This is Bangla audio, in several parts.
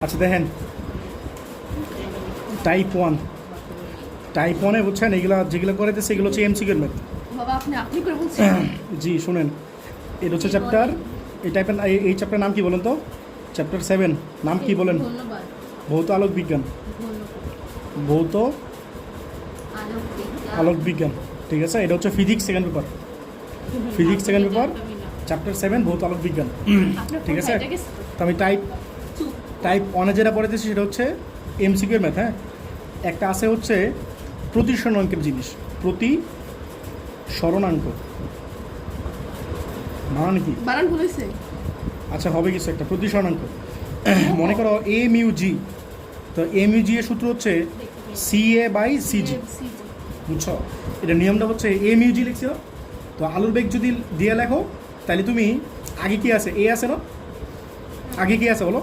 আচ্ছা দেখেন টাইপ ওয়ানে বুঝছেন এগুলো যেগুলো করেছে এগুলো হচ্ছে এমসিকিউর ম্যাথ। বাবা আপনি করে বলছেন। জি শুনেন, এটা হচ্ছে চ্যাপ্টার এই টাইপের এই চ্যাপ্টার নাম কি বলেন তো? চ্যাপ্টার 7 নাম কি বলেন? ধন্যবাদ। ভৌত আলোক বিজ্ঞান। ভৌত আলোক বিজ্ঞান, ঠিক আছে। এটা হচ্ছে physics second paper, physics second paper chapter 7 ভৌত আলোক বিজ্ঞান, ঠিক আছে। তো আমি টাইপ ওয়ানে যেটা পড়েছি সেটা হচ্ছে এমসিকিউর ম্যাথ। হ্যাঁ, একটা আছে হচ্ছে প্রতিসরণাঙ্কের জিনিস, প্রতিসরণাঙ্ক বানান কি? বানান বলেছে। আচ্ছা হবে কিছু একটা প্রতিসরণাঙ্ক। মনে করো এ মিউ জি, তো এ মিউ জি এর সূত্র হচ্ছে সি এ বাই সিজি, বুঝছো? এটা নিয়মটা হচ্ছে এ মিউ জি লিখছো, তো আলুর বেগ যদি দিয়ে লেখো তাহলে তুমি আগে কি আছে? এ আছে না? আগে কি আছে বলো?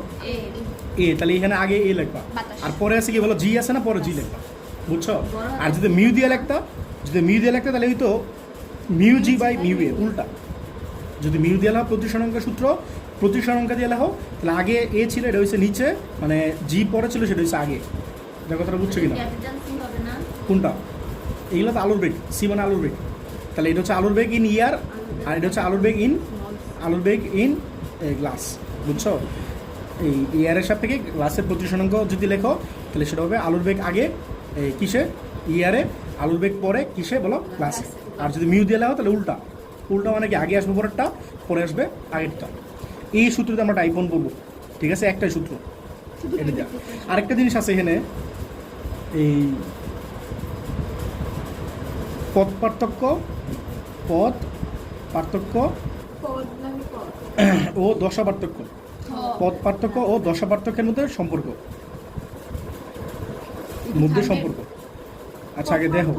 এ, তাহলে এখানে আগে এ লিখবা, আর পরে আছে কি বলো? জি আছে না? পরে জি লিখবা, বুঝছো? আর যদি মিউ দিয়ে লিখতা, তাহলে ওই তো mu G by mu A, উল্টা। যদি মিউ দিয়ে লেখো প্রতিসরণাঙ্ক সূত্র, প্রতিসরণাঙ্ক দিয়ে লেখো, তাহলে আগে এ ছিল, এটা হচ্ছে নিচে, মানে জি পরে ছিল, সেটা হচ্ছে আগে। এটা কথাটা বুঝছো কিনা? কোনটা? এগুলো তো আলুর বেগ, সি মানে আলুর বেগ, তাহলে এটা হচ্ছে আলুর বেগ ইন ইয়ার, আর এটা হচ্ছে আলুর বেগ ইন গ্লাস, বুঝছো? এই ইয়ারের সাপেক্ষে গ্লাসের প্রতিসরণাঙ্ক যদি লেখো তাহলে সেটা হবে আলুর বেগ আগে কিসে? ইয়ারে, আলুর বেগ পরে কিসে বলো? গ্লাসে। আর যদি মিউ দিয়ে লেখো তাহলে উল্টা মানে কি? আগে আসবে পরেরটা, পরে আসবে আগেরটা। এই সূত্রতে আমরা টাইপ 1 পড়বো, ঠিক আছে। একটাই সূত্র এটা দেওয়া। আরেকটা জিনিস আছে এখানে, এই পদ পার্থক্য ও দশা পার্থক্য, পদ পার্থক্য ও দশা পার্থক্যের মধ্যে সম্পর্ক। আচ্ছা আগে দেখো,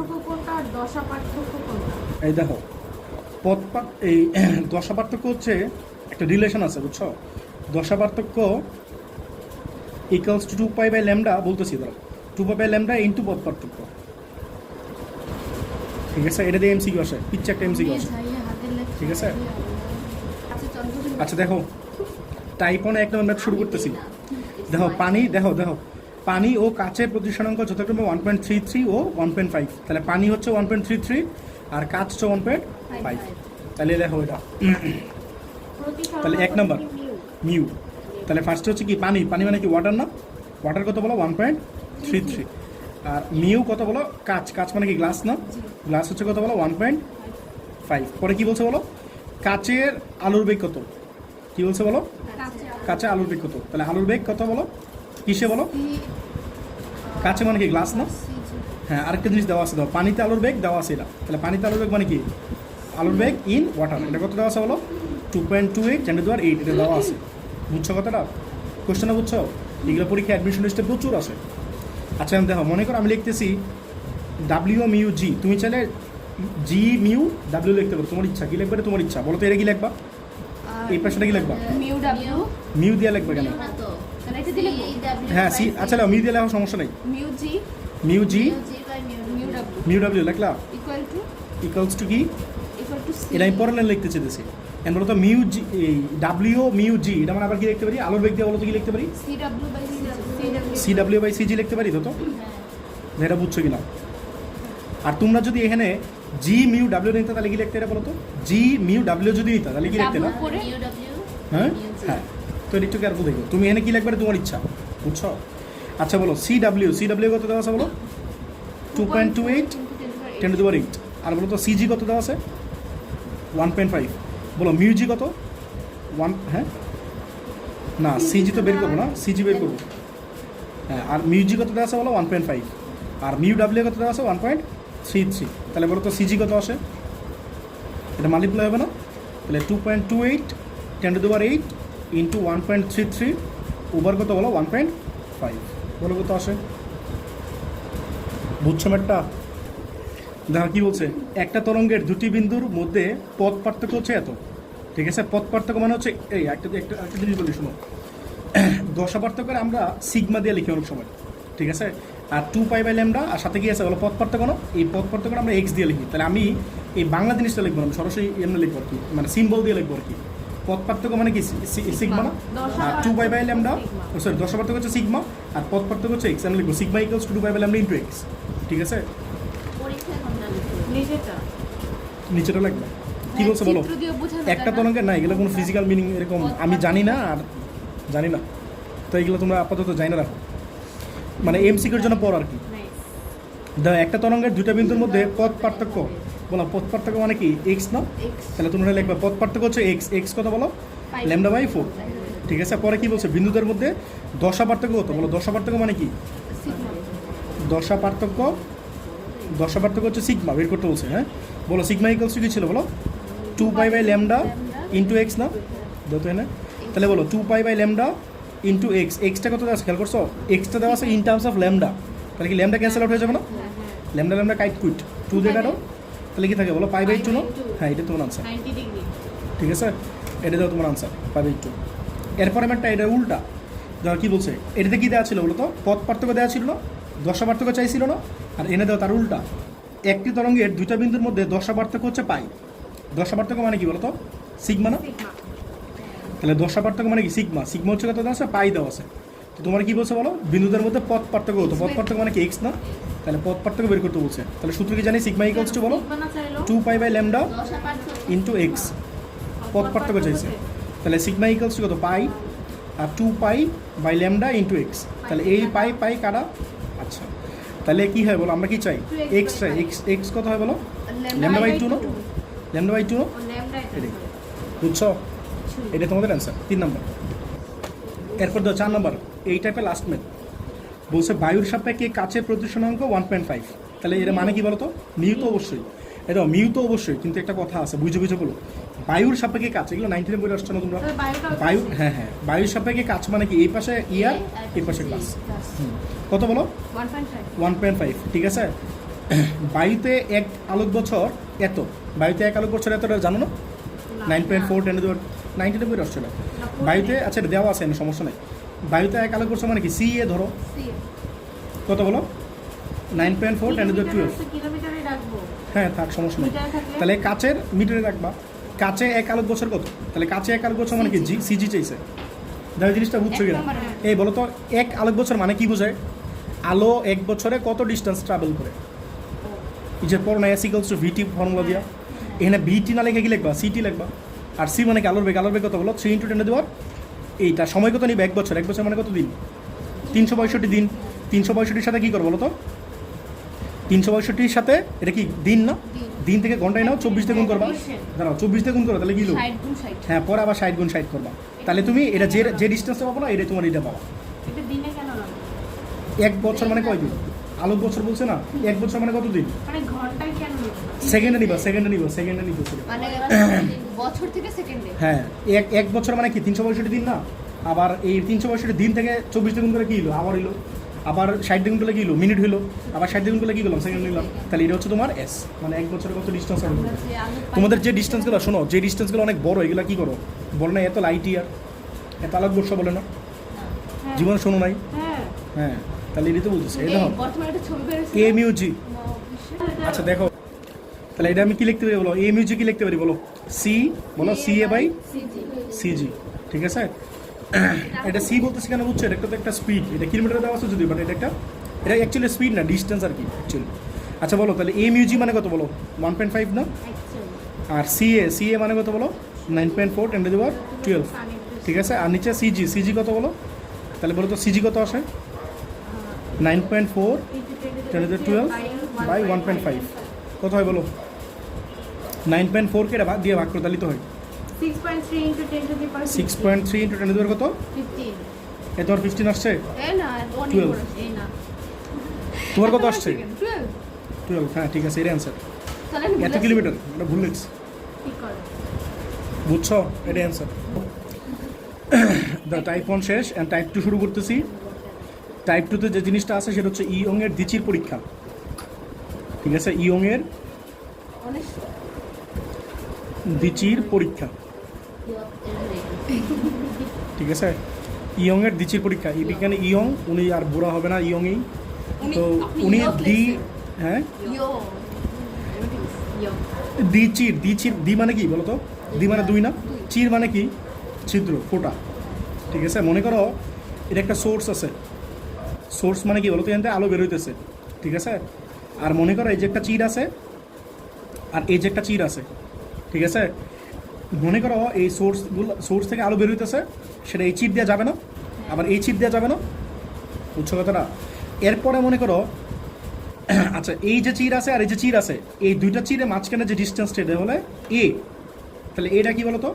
এই দেখো এই দশা পার্থক্য হচ্ছে একটা রিলেশন আছে, বুঝছো? দশা পার্থক্য ইকুয়ালস টু 2 পাই ল্যামডা বলতেছি, ধরো 2 পাই ল্যামডা ইন্টু পদ পার্থক্য, ঠিক আছে। এটা দিয়ে এমসিকিউ আসে, পিচ্ছে একটা এমসিকিউ আসে, ঠিক আছে। আচ্ছা দেখো টাইপ 1 এক নম্বর ম্যাথ শুরু করতেছি। দেখো পানি ও কাচের প্রতিসরণাঙ্ক যথাক্রমে 1.33 ও 1.5, তাহলে পানি হচ্ছে 1.33 আর কাচ হচ্ছে 1.5। তাহলে দেখো এটা, তাহলে এক নম্বর মিউ, তাহলে ফার্স্টে হচ্ছে কি পানি মানে কি? ওয়াটার না? ওয়াটার কত বলো? 1.33। আর মিউ কত বলো? কাচ মানে কি? গ্লাস না? গ্লাস হচ্ছে কত বলো? 1.5। পরে কি বলছে বলো? কাচের আলুর বেগ কত? কি বলছে বলো? কাঁচা আলুর বেগ কত? তাহলে আলুর বেগ কত বলো? কিসে বলো? কাঁচে মানে কি? গ্লাস না? হ্যাঁ, আরেকটা জিনিস দেওয়া আছে, দাও পানিতে আলুর বেগ দেওয়া আছে। এটা তাহলে পানিতে আলুর বেগ মানে কি? আলুর বেগ ইন ওয়াটার, এটা কত দেওয়া আছে বলো? 2.28 10⁸ এটা দেওয়া আছে, বুঝছো কথাটা? কোশ্চেনটা বুঝছো? এগুলো পরীক্ষা অ্যাডমিশন লিস্টে প্রচুর আছে। আচ্ছা দেখো, মনে করো আমি লিখতেছি ডাব্লিউ মিউ জি, তুমি চাইলে জি মিউ ডাব্লিউ লিখতে পারো, তোমার ইচ্ছা। কি লিখবে? তোমার ইচ্ছা, বলো তো। এটা কি লিখবা? এই পাশটা কি লিখবা? মিউ দিয়ে লিখবে কেন? হ্যাঁ সি, আচ্ছা মিউ দিয়ে লেখার সমস্যা নেই। মিউ জি মিউ ডাব্লিউ লিখলা ইকুয়ালস টু কি? এটা আমি পরের লাইন লিখতে চেয়েছি। এখন বলো তো মিউ জি, এই ডাব্লিউ মিউ জি, এটা মানে আবার কি লিখতে পারি? আলোর বেগ দিয়ে বলো তো কি লিখতে পারি? সি ডাব্লিউ বাই সিজি লিখতে পারি, তো এটা বুঝছো কিনা? আর তোমরা যদি এখানে জি মিউ ডাব্লিউ নিতে তাহলে কি লিখতে? এটা বলো তো, জি মিউ ডাব্লিউ যদি নিতে তাহলে কি লিখতে? না হ্যাঁ হ্যাঁ, তো এটা একটু কেয়ারফুল দেখো। তুমি এখানে কি লিখবে তোমার ইচ্ছা, বুঝছো? আচ্ছা বলো সি ডাব্লিউ কত দেওয়া আছে বলো? 2.28 10⁸। আর বলো তো সিজি কত দেওয়া আছে? 1.5। বলো মিউজি কত? 1, হ্যাঁ না সিজি তো বের করবো না, সিজি বের করবো। হ্যাঁ, আর মিউজি কত দেওয়া আছে বলো? 1.5। আর মিউ ডাব্লিউ কত দেওয়া আছে? 1.33। তাহলে বলো তো সিজি কত আসে? এটা মাল্টিপ্লাই হবে না? তাহলে 2.28 10⁸ ইন্টু 1.33 ওভার কত বলো? 1.5। বলো কত আসে? বুঝছো ম্যাটটা? দেখো কি বলছে, একটা তরঙ্গের দুটি বিন্দুর মধ্যে পথ পার্থক্য হচ্ছে এত, ঠিক আছে। পথ পার্থক্য মানে হচ্ছে এই একটা জিনিস বলি শোনো, দশা পার্থক্যের আমরা সিগমা দিয়ে লিখি অনেক সময়, ঠিক আছে। আর 2 পাই ল্যামডা, আর সাথে কি আছে বলো? পথ পার্থক্য না? এই পথ পার্থক্য আমরা এক্স দিয়ে লিখি। তাহলে আমি এই বাংলা জিনিসটা লিখবো না, সরাসরি এমনি লিখবো আর কি, মানে সিম্বল দিয়ে লিখবো আর কি। পথ পার্থক্য মানে কি? সিগমা না? আর 2 পাই ল্যামডা সরি দশা পার্থক্য হচ্ছে সিগমা আর পথ পার্থক্য হচ্ছে এক্স। আমি লিখবো sigma equals to 2 pi by lambda into x. ঠিক আছে, নিজেটা নিচেটা লাগবে। কি বলছো বলো? চিত্র দিয়ে বোঝানো একটা যায় না? তরঙ্গের না, এগুলো কোনো ফিজিক্যাল মিনিং এরকম আমি জানি না, আর জানি না, তো এগুলো তোমরা আপাতত জানি না রাখো, মানে এমসিকিউর জন্য পড় আর কি। Nice. একটা তরঙ্গের দুইটা বিন্দুর মধ্যে পথ পার্থক্য, বলো পথ পার্থক্য মানে কি? এক্স না? X তাহলে তোমরা লিখবে পথ পার্থক্য হচ্ছে এক্স। এক্স কত বলো? pi lambda by 4। ঠিক আছে, পরে কি বলছে? বিন্দুদের মধ্যে দশা পার্থক্য কত? বলো দশা পার্থক্য মানে কি? sigma দশা পার্থক্য, দশা পার্থক্য হচ্ছে সিগমা বের করতে বলছে। হ্যাঁ বলো সিগমা ইকুয়ালস টু কি ছিল বলো? 2 pi by lambda into x না? যত না, তাহলে বলো 2 pi by lambda into x. এক্সটা কত দেওয়া আছে খেয়াল করছো? এক্সটা দেওয়া আছে ইন টার্মস অফ ল্যামডা, তাহলে কি ল্যামডা ক্যান্সেল আউট হয়ে যাবে না? ল্যামডা ল্যামডা কাইট কুইট 2 দিয়ে কাটো, তাহলে কি থাকে বলো? পাই বাই 2 না? হ্যাঁ এটা তোমার আনসার। 90 ডিগ্রি ঠিক আছে, এটা দাও তোমার আনসার, পাই বাই 2। এরপর একটা এটা উল্টা, ধর কি বলছে? এটাতে কি দেওয়া ছিল বলো তো? পথ পার্থক্য দেওয়া ছিল না, দশা পার্থক্য চাইছিল না, আর এনে দাও তার উল্টা। একটি তরঙ্গের দুইটা বিন্দুর মধ্যে দশা পার্থক্য হচ্ছে পাই। দশা পার্থক্য মানে কি বলো তো? সিগমা না? sigma তাহলে দশা পার্থক্য মানে কি? সিগমা। সিগমা হচ্ছে কত দেওয়া আছে? পাই দেওয়া আছে। তো তোমার কি বলছে বলো? বিন্দুদের মধ্যে পথ পার্থক্য হতো। পথ পার্থক্য মানে কি? এক্স না? তাহলে পথ পার্থক্য বের করতে বলছে। তাহলে সূত্র কি জানি? সিগমা ইকুয়ালস টু বলো sigma না চাইলো 2 পাই বাই ল্যামডা দশা পার্থক্য ইন্টু এক্স। পথ পার্থক্য চাইছে, তাহলে সিগমা ইকুয়ালস টু কত? পাই আর 2 pi by lambda into x. তাহলে এই পাই পাই কাটা। আচ্ছা, তাহলে কি হয় বলো? আমরা কি চাই? এক্স চাই। এক্স এক্স কত হয় বলো? ল্যামডা বাই 2 না? ল্যামডা বাই 2 না? ল্যামডা এটাই। বুঝছো? এটা তোমাদের অ্যান্সার 3 নম্বর। এরপর দাও 4 নম্বর, এই টাইপের লাস্ট মেথ বলছে বায়ুর সাপেক্ষে কাচের প্রদূষণাঙ্ক 1.5। তাহলে এর মানে কি বলো তো? মিউ তো অবশ্যই, এটা মিউ তো অবশ্যই, কিন্তু একটা কথা আছে, বুঝে বুঝে বলো। বায়ুর সাপেক্ষে কাচ, এগুলো 19 বই আসছে না তোমরা? বায়ু, হ্যাঁ হ্যাঁ, বায়ুর সাপেক্ষে কাচ মানে কি? এই পাশে ইয়ার, এই পাশে গ্লাস। কত বলো? 1.5। ঠিক আছে, বায়ুতে এক আলোক বছর এত, বায়ুতে এক আলোক বছর এতটা জানো না? 9.4 19 বই আসছে না বায়ুতে। আচ্ছা এটা দেওয়া আছে, আমি সমস্যা নেই। বায়ুতে এক আলোক বছর মানে কি? সি এ ধরো, কত বলো? 9.4 10 to the 12। কিলোমিটারে রাখবো হ্যাঁ থাক, সমস্যা নেই। মিটারে থাকলে তাহলে কাচের মিটারে রাখবা। কাচে এক আলোক বছর কত? তাহলে কাচে এক আলোক বছর মানে কি? জি সিজি চাইছে। দেখো জিনিসটা বুঝছো কিনা? এই বলো তো, এক আলোক বছর মানে কি বোঝায়? আলো এক বছরে কত ডিস্টেন্স ট্রাভেল করে? এই যে পড়ো না S equals to VT formula দিয়া, এখানে ভিটি না লিখে কি লিখবা? সিটি লিখবা। আর সি মানে কি? আলোর বেগ। আলোর বেগ কত বলো? 3 × 10 দেওয়ার এইটা। সময় কত নিবে? এক বছর। এক বছর মানে কত দিন? 365 দিন। 365-র সাথে কী করো বলো তো? 365-র সাথে এটা কি দিন না? দিন থেকে ঘন্টায় নাও, 24 দিয়ে গুণ করবা। দাঁড়াও, 24 দিয়ে গুণ করো, তাহলে কি হলো? 60 গুণ 60 হ্যাঁ, পরে আবার 60 গুণ 60 করবা। তাহলে তুমি এটা যে ডিস্টেন্সটা পাবো না, এটা তোমার এটা পাবা। এটা দিনে কেন না? এক বছর মানে কয় দিন? আলোক বছর বলছে না? এক বছর মানে কত দিন? মানে ঘন্টায় কেন না? সেকেন্ডে নিবা, সেকেন্ডে নিবা, সেকেন্ডে নিবা। মানে বছর থেকে সেকেন্ডে। হ্যাঁ, এক বছর মানে কি? 365 দিন না? আবার এই 365 দিন থেকে 24 দিয়ে গুণ করে কি হলো? আবার হলো। আবার 60 দিয়ে গুণ করলে কি হলো? মিনিট হলো। আবার 60 দিয়ে গুণ করলে কি করলাম? সেকেন্ড নিলাম। তাহলে এটা হচ্ছে তোমার এস, মানে এক বছরে কত ডিস্টেন্স হবে। তোমাদের যে ডিস্টেন্সগুলো, শোনো, যে ডিস্টেন্সগুলো অনেক বড়, এগুলো কি করো? বলো না এত লাইট ইয়ার, এত আলোক বর্ষ বলে না? জীবনে শোনো নাই? হ্যাঁ হ্যাঁ, তাহলে এটা তো বলতেছে। এই দেখো বর্তমানে একটা ছবি বের হয়েছে এ মিউ জি। আচ্ছা দেখো, তাহলে এটা আমি কি লিখতে পারি বলো? এ মিউ জি কি লিখতে পারি বলো? সি, বলো সি এ বাই সিজি। ঠিক আছে, এটা সি বলতেছি কেন বুঝছো? এটা তো একটা স্পিড, এটা কিলোমিটারে দেওয়া আছে যদি, বাট এটা অ্যাকচুয়ালি স্পিড না, ডিস্টেন্স আর কি অ্যাকচুয়ালি। আচ্ছা বলো, তাহলে এ মিউ জি মানে কত বলো? 1.5 না? আর সি এ মানে কত বলো? 9.4 10 to the power 12। ঠিক আছে, আর নিচে সিজি কত বলো? তাহলে বলো তো সিজি কত আসে? 9.4 10 to the 12 বাই 1.5 কত হয় বলো? 9.4 কে এটা দিয়ে ভাগ করে তাহলে তো হয় 6.3 into 10 to the power 6.3 into 10 to the power কত? 15 এ তোমার 15 আসছে? এই না 12 এই না তোমার কত আসছে? 12 12। হ্যাঁ ঠিক আছে, এর অ্যান্সার। তাহলে আমি এত কিলোমিটার, এটা ভুল লিখছি, ঠিক করে বুঝছো? এটা অ্যান্সার। দ্য টাইপ 1 শেষ, অ্যান্ড টাইপ 2 শুরু করতেছি। টাইপ 2-তে যে জিনিসটা আছে সেটা হচ্ছে ইয়ং এর দ্বিচির পরীক্ষা। ঠিক আছে, ইয়ং এর অনেক দ্বিচির পরীক্ষা। ঠিক আছে, ইয়ং এর দ্বিচির পরীক্ষা। এই বিজ্ঞানী ইয়ং, উনি আর বুড়া হবে না, ইয়ংই। তো উনি হ্যাঁ দ্বিচির দ্বি মানে কি বলো তো? দ্বি মানে দুই না? চির মানে কি? ছিদ্র, ফোঁটা। ঠিক আছে, মনে করো এটা একটা সোর্স আছে। সোর্স মানে কি বলতো, এখান থেকে আলো বেরোইতেছে, ঠিক আছে। আর মনে করো এই যে একটা চির আছে, আর এই যে একটা চির আছে, ঠিক আছে। মনে করো এই সোর্স থেকে আলো বেরোইতেছে, সেটা এই চিপ দেওয়া যাবে না, আবার এই চিপ দেওয়া যাবে না, বুঝছো কথাটা। এরপরে মনে করো আচ্ছা এই যে চির আছে আর এই যে চির আছে, এই দুইটা চিরের মাঝখানে যে ডিস্টেন্সটা এটা হলে এ, তাহলে এটা কি বলতো,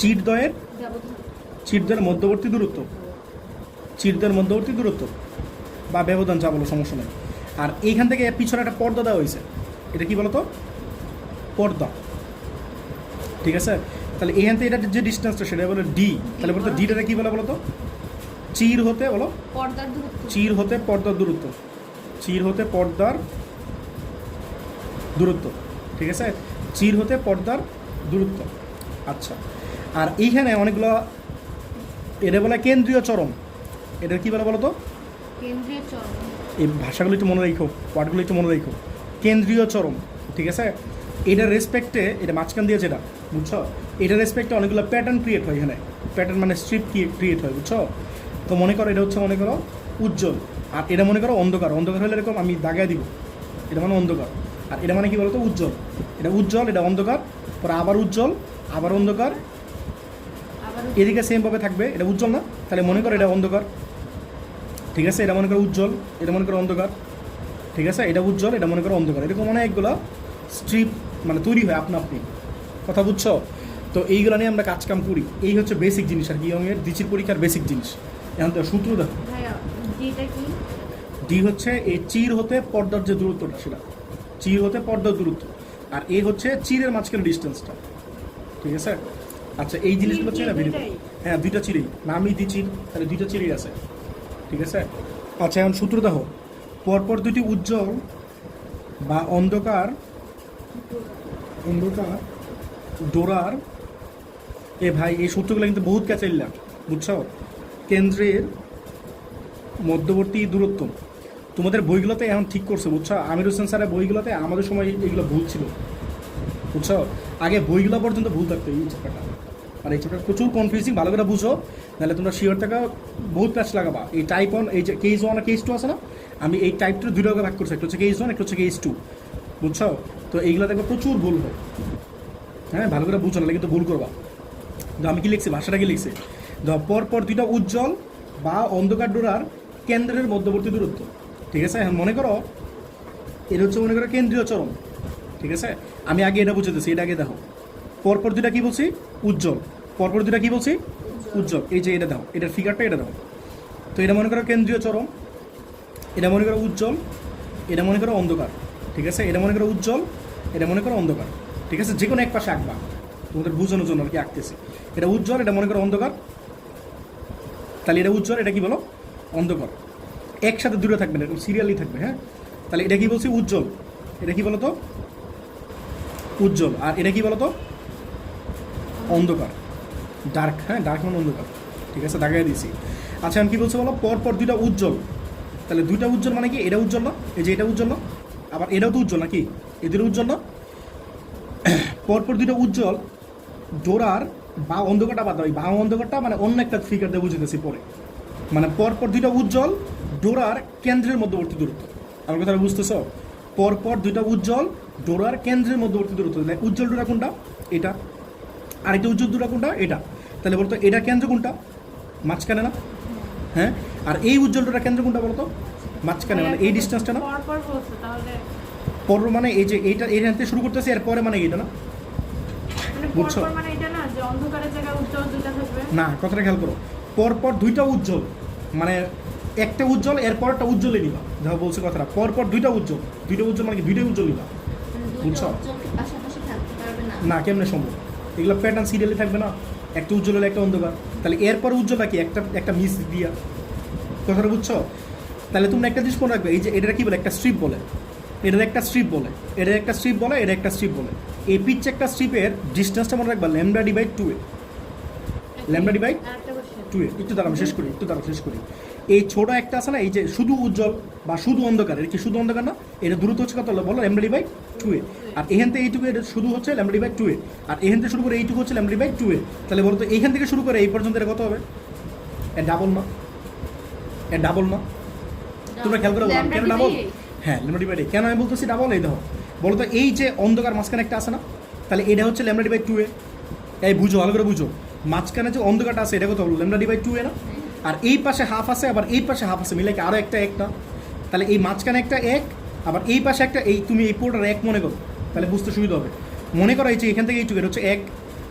চিরদ্বয়ের মধ্যবর্তী দূরত্ব, চিরদ্বয়ের মধ্যবর্তী দূরত্ব বা ব্যবধান, যা বলো সমস্যা নেই। আর এইখান থেকে পিছনে একটা পর্দা দেওয়া হয়েছে, এটা কি বলতো, পর্দা, ঠিক আছে। তাহলে এখান থেকে এটা যে ডিস্টেন্সটা সেটা বলে ডি, তাহলে বলতো ডিটা কি বলে বলতো, চির হতে বলো, পর্দার দূরত্ব, চির হতে পর্দার দূরত্ব, চির হতে পর্দার দূরত্ব, ঠিক আছে, চির হতে পর্দার দূরত্ব। আচ্ছা, আর এইখানে অনেকগুলো, এটা বলে কেন্দ্রীয় চরম, এটা কি বলে বলো তো, কেন্দ্রীয় চরম। এই ভাষাগুলো একটু মনে রাখো, ওয়ার্ডগুলো একটু মনে রাখো, কেন্দ্রীয় চরম, ঠিক আছে। এটার রেসপেক্টে, এটা মাঝখান দিয়ে যেটা, বুঝছো, এটার রেসপেক্টে অনেকগুলো প্যাটার্ন ক্রিয়েট হয় এখানে, প্যাটার্ন মানে স্ট্রিপ ক্রিয়েট হয়, বুঝছো। তো মনে করো এটা হচ্ছে মনে করো উজ্জ্বল, আর এটা মনে করো অন্ধকার, অন্ধকার হলে এরকম আমি দাগায় দিব, এটা মানে অন্ধকার। আর এটা মানে কি বলতো, উজ্জ্বল, এটা উজ্জ্বল, এটা অন্ধকার, পরে আবার উজ্জ্বল, আবার অন্ধকার, আবার এদিকে সেমভাবে থাকবে, এটা উজ্জ্বল না, তাহলে মনে করো এটা অন্ধকার, ঠিক আছে। এটা মনে করো উজ্জ্বল, এটা মনে করো অন্ধকার, ঠিক আছে। এটা উজ্জ্বল, এটা মনে করো অন্ধকার, এরকম অনেকগুলো স্ট্রিপ মানে তৈরি হয় আপনা আপনি, কথা বুঝছো। তো এইগুলো নিয়ে আমরা কাজকাম করি, এই হচ্ছে বেসিক জিনিস আর কি, অঙ্কের দ্বিচির পরীক্ষার বেসিক জিনিস। এখন তো সূত্র দেখো, ভাইয়া ডিটা কি? ডি হচ্ছে এই চির হতে পর্দার যে দূরত্বটা, সেটা চির হতে পর্দার দূরত্ব, আর এ হচ্ছে চিরের মাঝখানে ডিস্টেন্সটা, ঠিক আছে। আচ্ছা এই জিনিসগুলো হচ্ছে না ভিডিও, হ্যাঁ দুইটা চিরেই, নামই দি চির, তাহলে দুইটা চিরেই আছে, ঠিক আছে। আচ্ছা এখন সূত্র দেখো, পরপর দুটি উজ্জ্বল বা অন্ধকার ডোরার, এ ভাই এই সূত্রগুলো কিন্তু বহুত ক্যাচাইলাম, বুঝছো। কেন্দ্রের মধ্যবর্তী দূরত্ব তোমাদের বইগুলোতে এখন ঠিক করছে, বুঝছো। আমির হোসেন স্যারের বইগুলোতে আমাদের সময় এগুলো ভুল ছিল, বুঝছো। আগে বইগুলো পর্যন্ত ভুল থাকতো এই চ্যাপ্টারটা, আর এই চ্যাপ্টার প্রচুর কনফিউজিং, ভালো করে বুঝো, নাহলে তোমরা শিওর থেকে বহুত প্যাচ লাগাবা। এই টাইপ 1, এই যে কেস 1 আর কেস 2 আছে না, আমি এই টাইপটা দুটো ভাগ করছি, একটা হচ্ছে কেস 1, একটা হচ্ছে কেস 2, বুঝছো। তো এইগুলো দেখবো প্রচুর ভুল হয়, হ্যাঁ ভালো করে বুঝো, নাহলে কিন্তু ভুল করবা। তো আমি কি লিখছি, ভাষাটা কি লিখছি, পরপর দুইটা উজ্জ্বল বা অন্ধকার ডোরার কেন্দ্রের মধ্যবর্তী দূরত্ব, ঠিক আছে। এখন মনে করো এটা হচ্ছে মনে করো কেন্দ্রীয় চরম, ঠিক আছে। আমি আগে এটা বুঝেতেছি, এটা আগে দেখো, পরপর দুইটা কি বলছি, উজ্জ্বল, পরপর দুইটা কি বলছি, উজ্জ্বল, এই যে এটা দাও, এটার ফিগারটা এটা দাও। তো এটা মনে করো কেন্দ্রীয় চরম, এটা মনে করো উজ্জ্বল, এটা মনে করো অন্ধকার, ঠিক আছে। এটা মনে করো উজ্জ্বল, এটা মনে করো অন্ধকার, ঠিক আছে। যে কোনো এক পাশে আঁকবা, তোমাদের বোঝানোর জন্য আর কি আঁকতেছি। এটা উজ্জ্বল, এটা মনে করো অন্ধকার, তাহলে এটা উজ্জ্বল, এটা কি বলো, অন্ধকার, একসাথে দূরে থাকবে না, এরকম সিরিয়ালি থাকবে, হ্যাঁ। তাহলে এটা কি বলছি, উজ্জ্বল, এটা কি বলতো, উজ্জ্বল, আর এটা কি বলতো, অন্ধকার, ডার্ক, হ্যাঁ ডার্ক মানে অন্ধকার, ঠিক আছে, দাগাই দিয়েছি। আচ্ছা আমি কি বলছি বলো, পরপর দুইটা উজ্জ্বল, তাহলে দুইটা উজ্জ্বল মানে কি, এটা উজ্জ্বল না, এই যে এটা উজ্জ্বল না, আবার এটাও তো উজ্জ্বল নাকি, এদের উজ্জ্বল না, পরপর দুইটা উজ্জ্বল ডোরার বা অন্ধকারটা বাদ দাও, বা অন্ধকারটা মানে অন্য একটা ফিগার দিয়ে বুঝতেছি পরে, মানে পরপর দুইটা উজ্জ্বল ডোরার কেন্দ্রের মধ্যবর্তী দূরত্ব, আমার কথাটা বুঝতেছো। পরপর দুইটা উজ্জ্বল ডোরার কেন্দ্রের মধ্যবর্তী দূরত্ব, উজ্জ্বল ডোরা কোনটা, এটা, আর একটা উজ্জ্বল ডোরা কোনটা, এটা, তাহলে বলতো এটা কেন্দ্র কোনটা, মাঝখানে না, হ্যাঁ। আর এই উজ্জ্বল ডোরা কেন্দ্র কোনটা বলতো, মাঝখানে, মানে এই ডিস্টেন্সটা না, পরপর বলছো তাহলে, পর মানে এই যে এইটা এখান থেকে শুরু করতেছে, এরপরে মানে এইটা না, মানে বুঝছো? পরপর মানে এটা না যে অন্ধকারের জায়গায় উজ্জ্বল দুটো থাকবে না, কথাটা খেয়াল করো, পরপর দুইটা উজ্জ্বল, মানে একটা উজ্জ্বল এরপর একটা উজ্জ্বলই নিবা, যা বলছে কথাটা, পরপর দুইটা উজ্জ্বল, দুইটা উজ্জ্বল মানে কি, দুইটাই উজ্জ্বল নিবা, বুঝছো? পাশাপাশি থাকতে পারবে না। না, কেমনে সম্ভব, এগুলো প্যাটার্ন সিরিয়ালি থাকবে না, একটা উজ্জ্বল হলে একটা অন্ধকার, তাহলে এরপর উজ্জ্বলটা কি, একটা মিস দিয়া, কথাটা বুঝছো? তাহলে তোমরা একটা জিনিস মনে রাখবে, এই যে এটা কি বলে, একটা স্ট্রিপ বলে, এটার একটা স্ট্রিপ বলে, এটা একটা স্ট্রিপ বলে, এটা একটা স্ট্রিপ বলে। এই পিচ একটা স্ট্রিপের ডিস্টেন্সটা মনে রাখবা ল্যামডা ডিভাইড 2 ল্যামডা ডিভাইড আরেকটা কোশ্চেন, 2 একটু দাঁড়াম শেষ করি, এই ছোট একটা আছে না, এই যে শুধু উজ্জ্বল বা শুধু অন্ধকার, এটা কি শুধু অন্ধকার না, এটা দূরত্ব হচ্ছে কত বলো, ল্যামডা ডিভাইড 2, আর এখান থেকে এইটুকু এটা শুধু হচ্ছে ল্যামডা ডিভাইড 2, আর এখান থেকে শুরু করে এইটুকু হচ্ছে ল্যামডা ডিভাইড 2, তাহলে বলো তো এইখান থেকে শুরু করে এই পর্যন্ত এটা কত হবে, এ ডাবল না, এ ডাবল না, তোমরা খেয়াল করে বলো Lambda কেন ডাবল? divide? হ্যাঁ ল্যামডা ডিভাইড এ। কেন আমি বলতেছি ডাবল? এই দেখো, বলো তো এই যে অন্ধকার মাঝখানে একটা আছে না, তাহলে এটা হচ্ছে ল্যামডা ডিভাইড 2a। এই বুঝো, ভালো করে বুঝো, মাঝখানে যে অন্ধকারটা আছে এটা কত হলো? ল্যামডা ডিভাইড 2a না? আর এই পাশে হাফ আছে, আবার এই পাশে হাফ আছে, মিলে কি আরও একটা এক না? তাহলে এই মাঝখানে একটা এক, আবার এই পাশে একটা, এই তুমি এই পুরোটার এক মনে করো, তাহলে বুঝতে সুবিধা হবে। মনে করো এই যে এখান থেকে এইটুকু এটা হচ্ছে এক,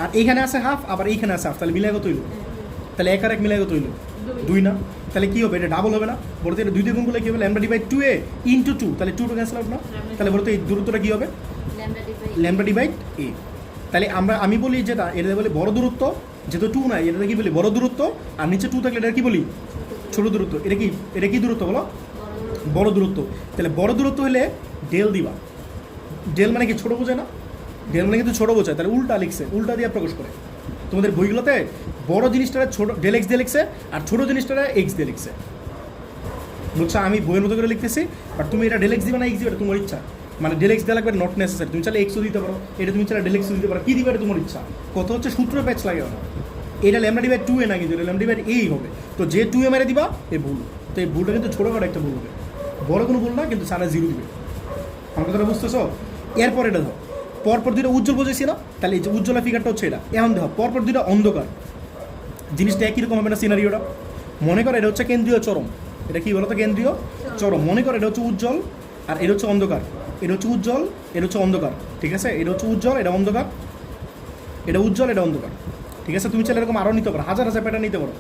আর এইখানে আছে হাফ, আবার এইখানে আছে হাফ, তাহলে মিলে কত হইলো? তাহলে এক আর এক মিলে কত হইলো? 2 না? তাহলে কি হবে? এটা ডাবল হবে না? বলতে এটা 2 দিয়ে গুণ করলে কি হবে? ল্যামডা ডিভাইড 2a ইন্টু 2, তাহলে 2 ক্যান্সেল আউট না? তাহলে বলতে এই দূরত্বটা কি হবে? Lambda divide a। তাহলে আমি বলি যেটা, এটা বলি বড় দূরত্ব, যেহেতু 2 নাই, এটা কি বলি? বড় দূরত্ব। আর নিচে 2 থাকলে এটা কি বলি? ছোট দূরত্ব। এটা কি দূরত্ব বলো? বড় দূরত্ব। তাহলে বড় দূরত্ব হলে ডেল দিবা। ডেল মানে কি ছোট বোঝায় না? ডেল মানে কিন্তু ছোট বোঝায়, তাহলে উল্টা লিখছে, উল্টা দিয়ে প্রকাশ করে। তোমাদের বইগুলোতে বড় জিনিসটা ছোট ডেল এক্স দিয়ে লিখছে, আর ছোট জিনিসটা এক্স দিয়ে লিখছে। বুঝছো? আমি বইয়ের মতো করে লিখতেছি, বাট তুমি এটা ডেল এক্স দিবে না এক্স দিবে, এটা তোমার ইচ্ছা। মানে ডেল এক্স দেওয়া লাগবে নট নেসেসারি, তুমি চাইলে এক্সও দিতে পারো, এটা তুমি চাইলে ডেল এক্সও দিতে পারো, কি দিবে এটা তোমার ইচ্ছা। কত হচ্ছে সূত্র প্যাচ লাগে না, এটা ল্যামডা ডিভাইড 2a না, কিন্তু এটা ল্যামডা ডিভাইড এই হবে। তো যে 2a মেরে দিবা এ ভুল, তো এই ভুলটা কিন্তু ছোটোখাটো একটা ভুল হবে, বড় কোনো ভুল না, কিন্তু সারা 0 দিবে। আমার কথাটা বুঝতেছো? এরপর এটা ধর, পরপর দুইটা উজ্জ্বল বোঝাইছি না, তাহলে এই যে উজ্জ্বলা ফিগারটা হচ্ছে এটা। এখন দেখো পরপর দুইটা অন্ধকার, জিনিসটা একই রকম হবে না সিনারিওটা? মনে করো এটা হচ্ছে কেন্দ্রীয় চরম, এটা কি বলতো? কেন্দ্রীয় চরম। মনে করো এটা হচ্ছে উজ্জ্বল, আর এটা হচ্ছে অন্ধকার। এটা হচ্ছে উজ্জ্বল, এটা হচ্ছে অন্ধকার, ঠিক আছে? এটা হচ্ছে উজ্জ্বল, এটা অন্ধকার, এটা উজ্জ্বল, এটা অন্ধকার, ঠিক আছে? তুমি চাইলে এরকম আরও নিতে পারো, হাজার হাজার প্যাটার্ন নিতে পারো,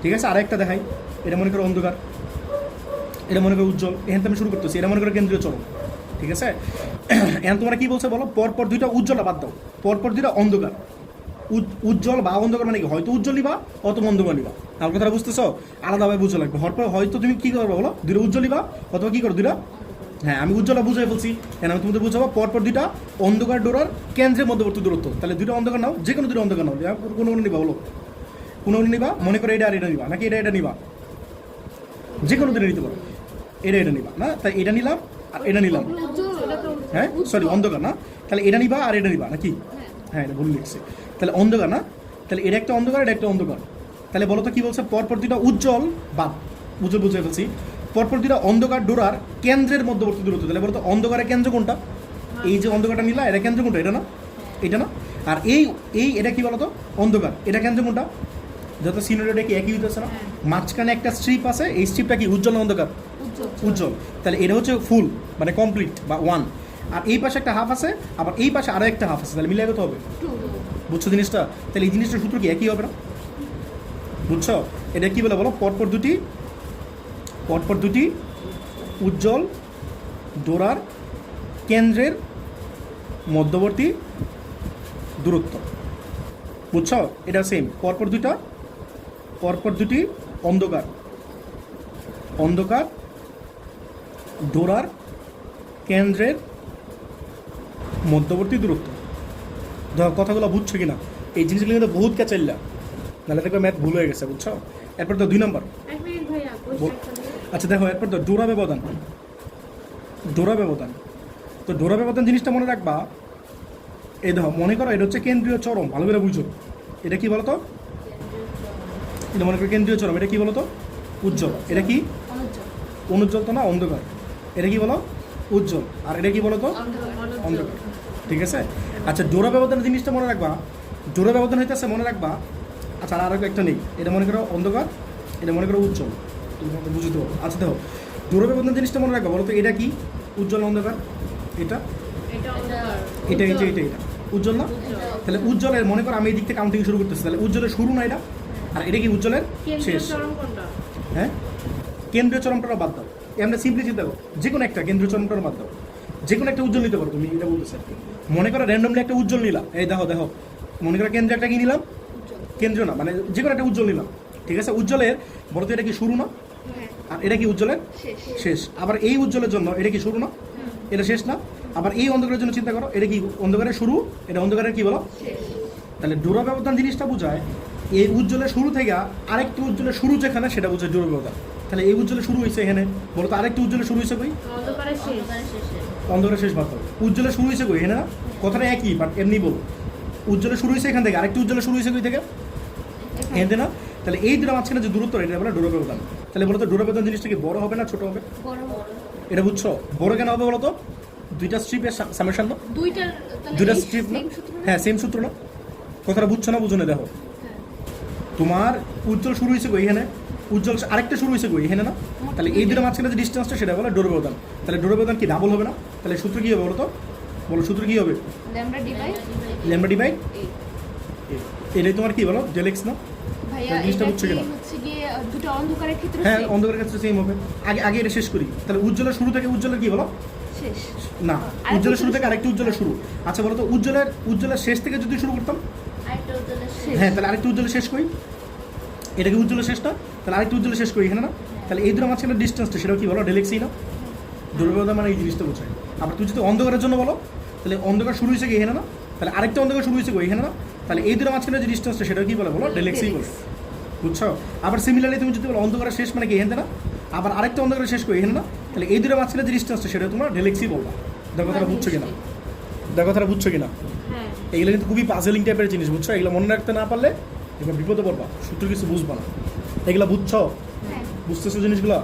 ঠিক আছে? আরেকটা দেখাই, এটা মনে করো অন্ধকার, এটা মনে করো উজ্জ্বল, এখান থেকে আমি শুরু করতেছি, এটা মনে করো কেন্দ্রীয় চরম, ঠিক আছে? এখন তোমরা কি বলছো বলো? পরপর দুইটা উজ্জ্বলটা বাদ দাও, পরপর দুইটা অন্ধকার। উজ্জ্বল বা অন্ধকার মানে কি? হয়তো উজ্জ্বল নিবা, অথবা অন্ধকার নিবা। আমার কথাটা বুঝতেছো? আলাদাভাবে বুঝতে লাগবে। হয়তো তুমি কি করবে বলো? দুইটা উজ্জ্বল নিবা, অথবা কি করো দুইটা, হ্যাঁ আমি উজ্জ্বলটা বুঝাই বলছি, কেন আমি তোমাদের বুঝাবো। পরপর দুইটা অন্ধকার ডোরার কেন্দ্রের মধ্যবর্তী দূরত্ব, তাহলে দুইটা অন্ধকার নাও, যে কোনো দুটো অন্ধকার নাও, কোনো নিবা বলো? কোনো নিবা? মনে করো এটা আর এটা নিবা, নাকি এটা নিবা? যে কোনো দিনে নিতে পারো, এটা নিবা না? তাই এটা নিলাম আর এটা নিলাম, হ্যাঁ সরি অন্ধকার না, তাহলে এটা নিবা আর এটা নিবা নাকি? হ্যাঁ এটা ভুল লিখছে, তাহলে অন্ধকার না? তাহলে এটা একটা অন্ধকার, এটা একটা অন্ধকার। তাহলে বলো তো কি বলছে? পরপর দুইটা উজ্জ্বল বা উজ্জ্বল বুঝে ফেলছি, পরপর দুইটা অন্ধকার ডোরার কেন্দ্রের মধ্যবর্তী দূরত্ব। তাহলে বলো তো অন্ধকারের কেন্দ্র কোনটা? এই যে অন্ধকারটা নিলা, এটা কেন্দ্র কোনটা? এটা না? এটা না? আর এই এটা কি বলো তো? অন্ধকার, এটা কেন্দ্র কোনটা? যত সিনারিওটা কি একই হইতেছে না? মাঝখানে একটা স্ট্রিপ আছে, এই স্ট্রিপটা কি উজ্জ্বল না অন্ধকার? উজ্জ্বল। তাহলে এটা হচ্ছে ফুল মানে কমপ্লিট বা 1, আর এই পাশে একটা হাফ আছে, আবার এই পাশে আরও একটা হাফ আছে, তাহলে মিলিয়ে কত হবে? বুঝছো জিনিসটা? তাহলে এই জিনিসটার সূত্র কি একই হবে না? বুঝছো? এটা কি বলে বলো? পরপর দুটি উজ্জ্বল ডোরার কেন্দ্রের মধ্যবর্তী দূরত্ব। বুঝছো? এটা সেম, পরপর দুটি অন্ধকার ডোরার কেন্দ্রের মধ্যবর্তী দূরত্ব। ধর কথাগুলো বুঝছো কিনা? এই জিনিসগুলো কিন্তু বহুত ক্যাচাইল্লা, নাহলে দেখবে ম্যাথ ভুল হয়ে গেছে। বুঝছো? এরপর তো 2 নম্বর। আচ্ছা দেখো, এরপর তো ডোরা ব্যবধান। তো ডোরা ব্যবধান জিনিসটা মনে রাখবা। এই দেখো মনে করো এটা হচ্ছে কেন্দ্রীয় চরম, ভালো করে বুঝো। এটা কি বলতো? এটা মনে করো কেন্দ্রীয় চরম, এটা কি বলতো? উজ্জ্বল। এটা কি অনুজ্জ্বল? তো না, অন্ধকার। এটা কি বলো? উজ্জ্বল। আর এটা কি বলতো? অন্ধকার, ঠিক আছে? আচ্ছা ডোরা ব্যবধানের জিনিসটা মনে রাখবা। ডোরা ব্যবধান হইতেছে মনে রাখবা। আচ্ছা আর একটা নেই, এটা মনে করো অন্ধকার, এটা মনে করো উজ্জ্বল, তুমি বুঝতে পারো। আচ্ছা দেখো ডোরা ব্যবধান জিনিসটা মনে রাখবা। বলো তো এটা কি? উজ্জ্বল অন্ধকার? এটা উজ্জ্বল না? তাহলে উজ্জ্বলের মনে করো আমি এই দিক থেকে কাউন্টিং শুরু করতেছি, তাহলে উজ্জ্বলের শুরু না এটা, আর এটা কি উজ্জ্বলের শেষ। হ্যাঁ কেন্দ্রীয় চরমটা বাদ দাও, আমরা সিম্পলি চিন্তা করো, যে কোনো একটা কেন্দ্রীয় চরমটা বাদ দাও, যে কোনো একটা উজ্জ্বল নিতে পারো তুমি, এটা বলতেছে। মনে করো র্যান্ডমলি একটা উজ্জ্বল নিলাম, এই দেখো মনে করো কেন্দ্রে একটা কি নিলাম? কেন্দ্র না, মানে যে কোনো একটা উজ্জ্বল নিলাম, ঠিক আছে? উজ্জ্বলের বলো তো এটা কি শুরু না? আর এটা কি উজ্জ্বলের শেষ। আবার এই উজ্জ্বলের জন্য এটা কি শুরু না? এটা শেষ না? আবার এই অন্ধকারের জন্য চিন্তা করো, এটা কি অন্ধকারের শুরু, এটা অন্ধকারের কি বলো? তাহলে ডোরা ব্যবধান জিনিসটা বোঝায় এই উজ্জ্বলের শুরু থেকে আরেকটি উজ্জ্বলের শুরু যেখানে, সেটা বোঝায় ডোরা ব্যবধান। তাহলে এই উজ্জ্বলের শুরু হয়েছে এখানে, বলো তো আরেকটি উজ্জ্বলের শুরু হয়েছে কই? অন্ধকারের শেষ। বাদ দাও, উজ্জ্বলের শুরু হয়েছে কই? এখানে না? কথাটা একই, বাট এমনি বলো। উজ্জ্বলের শুরু হয়েছে এখান থেকে, আরেকটি উজ্জ্বলের শুরু হয়েছে কই থেকে? এখানে না? তাহলে এই দুটো মাঝখানে যে দূরত্ব এটা বলে ডোরা ব্যবধান। তাহলে বলো তো ডোরা ব্যবধান জিনিসটা কি বড় হবে না ছোট হবে? বড় বড় এটা বুঝছো? বড় কেন হবে বলো তো? দুইটা স্ট্রিপের সামেশন না? দুইটার দুইটা স্ট্রিপ না? হ্যাঁ সেম সূত্র না? কথাটা বুঝছো না বুঝো না? দেখো তোমার উজ্জ্বল শুরু হয়েছে কই এখানে, উজ্জ্বল আরেকটা শুরু হয়েছে কই এখানে না? তাহলে এই দুটো মাঝখানে যে ডিস্টেন্সটা সেটা বলে ডোরা ব্যবধান। তাহলে ডোরা ব্যবধান কি ডাবল হবে না? তাহলে সূত্র কি হবে বলো তো? বলো সূত্র কি হবে? ল্যামডা ডিভাইড ল্যামডা ডিভাইড এটাই তোমার কি বলো ডেল এক্স না? ভাইয়া জিনিসটা এটা বুঝছো কি কিনা? হচ্ছে গিয়ে দুটো অন্ধকারের ক্ষেত্রে হ্যাঁ same? অন্ধকারের ক্ষেত্রে সেম হবে। আগে আগে এটা শেষ করি। তাহলে উজ্জ্বলের শুরু থেকে উজ্জ্বলের কি বলো? শেষ না আরেকটা উজ্জ্বলের শুরু উজ্জ্বলের থেকে আরেকটা উজ্জ্বলের শুরু। আচ্ছা বলো তো উজ্জ্বলের শেষ থেকে যদি শুরু করতাম, আরেকটা উজ্জ্বলের শেষ হ্যাঁ তাহলে আরেকটা উজ্জ্বলের শেষ করি। এটা কি উজ্জ্বলের শেষটা? তাহলে আরেকটা উজ্জ্বলের শেষ করি এখানে না? তাহলে এই দুটো মাঝখানে ডিস্টেন্সটা সেটাও কি বলো ডেলেক্সি না? দুর্বলতা মানে এই জিনিসটা বোঝায়। আবার তুই যদি অন্ধকারের জন্য বলো, তাহলে অন্ধকার শুরু হয়েছে কি এখানে না? তাহলে আরেকটা অন্ধকার শুরু হয়েছে কি এখানে না? তাহলে এই দুটো মাঝখানে যে ডিস্টেন্সটা সেটাও কি বলে বলো ডেলেক্সি বলে। বুঝছো? আবার সিমিলারলি তুমি যদি বলো অন্ধকারের শেষ মানে কি এখানে না? আবার আরেকটা অন্ধকারের শেষ করি এখানে না? তাহলে এই দুটো মাঝখানে যে ডিস্টেন্সটা সেটা তোমরা ডেলেক্সি বলবা। দেখো কথাটা বুঝছো কিনা? দেখো কথাটা বুঝছো কিনা? হ্যাঁ এগুলো কিন্তু খুবই পাজেলিং টাইপের জিনিস, বুঝছো? এগুলো মনে রাখতে না পারলে এবার বিপদে পড়বা, সূত্র কিছু বুঝবা না। এগুলো বুঝছো? হ্যাঁ বুঝতেছো জিনিসগুলো?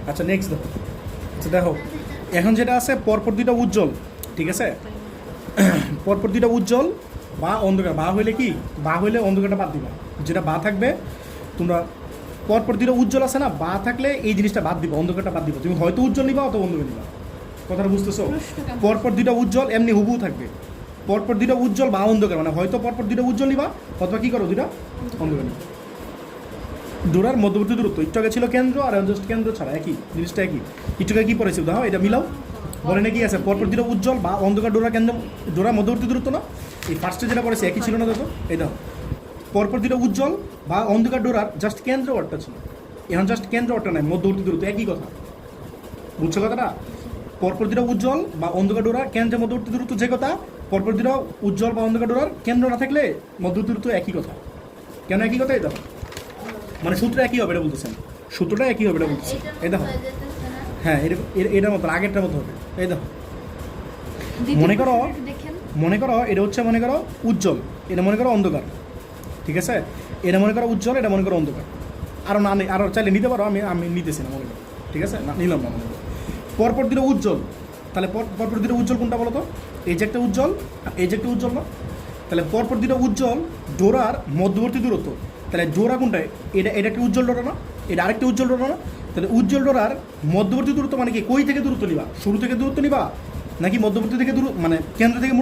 আচ্ছা নেক্সট দেখো। আচ্ছা দেখো এখন যেটা আছে পরপর দুইটা উজ্জ্বল, ঠিক আছে? পরপর দুইটা উজ্জ্বল বা অন্ধকার, বা হইলে কি? বা হইলে অন্ধকারটা বাদ দিবা। যেটা বা থাকবে তোমরা পরপর দুইটা উজ্জ্বল আছে না, বা থাকলে এই জিনিসটা বাদ দিবা, অন্ধকারটা বাদ দিবা। তুমি হয়তো উজ্জ্বল নিবা অথবা অন্ধকার নিবা। কথাটা বুঝতেছো? পরপর দুইটা উজ্জ্বল এমনি হুবু থাকবে। পরপর দুইটা উজ্জ্বল বা অন্ধকার মানে হয়তো পরপর দুইটা উজ্জ্বল নিবা অথবা কি করো দুইটা অন্ধকার নিবা। ডোরার মধ্যবর্তী দূরত্ব একটু আগে ছিল কেন্দ্র আর জাস্ট কেন্দ্র ছাড়া একই জিনিসটা একই। একটু আগে কি পড়েছে দেখো এটা মিলাও, বলে না কি আছে পরপর দুটো উজ্জ্বল বা অন্ধকার ডোরা কেন্দ্র ডোরা মধ্যবর্তী দূরত্ব না? এই ফার্স্টে যেটা পড়েছে একই ছিল না দেখো? এই দেখো পরপর দুটো উজ্জ্বল বা অন্ধকার ডোরার জাস্ট কেন্দ্র অর্থটা ছিল, এখন জাস্ট কেন্দ্র অর্থটা নাই, মধ্যবর্তী দূরত্ব একই কথা। বুঝছো কথাটা? পরপর দুটো উজ্জ্বল বা অন্ধকার ডোরার কেন্দ্রের মধ্যবর্তী দূরত্ব যে কথা, পরপর দুটো উজ্জ্বল বা অন্ধকার ডোরার কেন্দ্র না থাকলে মধ্যবর্তী দূরত্ব একই কথা। কেন একই কথা? এই দেখো মানে সূত্র একই হবে এটা বলতেছেন, সূত্রটা একই হবে এটা বলতেছেন। এই দেখো হ্যাঁ এটার মতো আগেরটার মতো হবে। এই দেখো মনে করো দেখেন মনে করো এটা হচ্ছে মনে করো উজ্জ্বল, এটা মনে করো অন্ধকার, ঠিক আছে? এটা মনে করো উজ্জ্বল, এটা মনে করো অন্ধকার। আরও না আরও চাইলে নিতে পারো, আমি নিতেছি না মনে করো, ঠিক আছে? না নিলাম না মনে করো। পরপর দুটো উজ্জ্বল, তাহলে পরপর দুটো উজ্জ্বল কোনটা বলো তো? এই যে একটা উজ্জ্বল আর এই যে একটা উজ্জ্বল না? তাহলে পরপর দুটো উজ্জ্বল ডোরার মধ্যবর্তী দূরত্ব, তাহলে ডোরা কোনটায়? এটা একটা উজ্জ্বল ডোরা না? এটা আরেকটা উজ্জ্বল ডোরা না? তাহলে উজ্জ্বল ডোরার মধ্যবর্তী দূরত্ব মানে কি? কই থেকে দূরত্ব নিবা? শুরু থেকে দূরত্ব নিবা নাকি মধ্যবর্তী থেকে মানে কেন্দ্র থেকে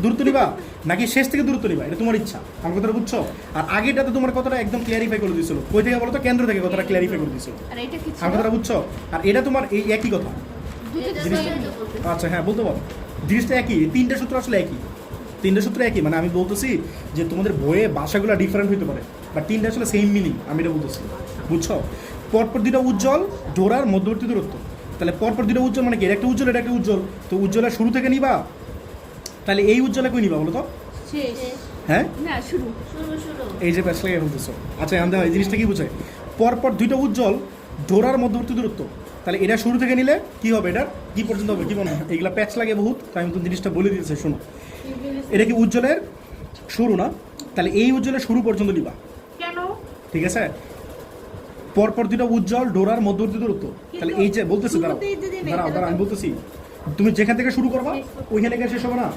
দূরত্ব নিবা নাকি শেষ থেকে দূরত্ব নিবা? এটা তোমার ইচ্ছা। আমার কথাটা বুঝছো? আর আগেটাতে তোমার কথাটা একদম ক্লিয়ারিফাই করে দিয়েছিল। কই থেকে বলো তো? কেন্দ্র থেকে কথাটা ক্লিয়ারিফাই করে দিয়েছিল। আর এটা কি ছিল? আমার কথাটা বুঝছো? আর এটা তোমার এই একই কথা জিনিসটা। আচ্ছা হ্যাঁ বলতে পারো, জিনিসটা একই, এই তিনটা সূত্র আসলে একই, তিনটা সূত্র একই। মানে আমি বলতেছি যে তোমাদের বইয়ে ভাষাগুলো ডিফারেন্ট হতে পারে বাট তিনটা আসলে সেম মিনিং, আমি এটা বলতেছি। বুঝছো? পরপর দুটো উজ্জ্বল ডোরার মধ্যবর্তী দূরত্ব, তাহলে পরপর দুটো উজ্জ্বল মানে কি? এটা একটা উজ্জ্বল, এটা একটা উজ্জ্বল, তো উজ্জ্বলের শুরু থেকে নিবা, তাহলে এই উজ্জ্বলে কই নিবা বলো তো? শেষ হ্যাঁ না শুরু এই যে প্যাচ লাগিয়ে ফেলতেছো। আচ্ছা আনতে হয় এই জিনিসটা কি বোঝায়? পরপর দুইটা উজ্জ্বল ডোরার মধ্যবর্তী দূরত্ব, তাহলে এটা শুরু থেকে নিলে কি হবে? এটার কি পর্যন্ত হবে কি মনে হয়? এগুলা প্যাচ লাগে বহুত, তাই আমি তো জিনিসটা বলে দিয়েছে। শোনো এটা কি উজ্জ্বলের শুরু না? তাহলে এই উজ্জ্বলের শুরু পর্যন্ত নিবা, কেন? ঠিক আছে? পরপর দুটো উজ্জ্বল ডোরার মধ্যবর্তী দূরত্ব, তাহলে এই যে বলতেছি দাঁড়াও দাঁড়াও আমি বলতেছি, তুমি যেখান থেকে শুরু করবা ওইখানে গিয়ে শেষ হবে না?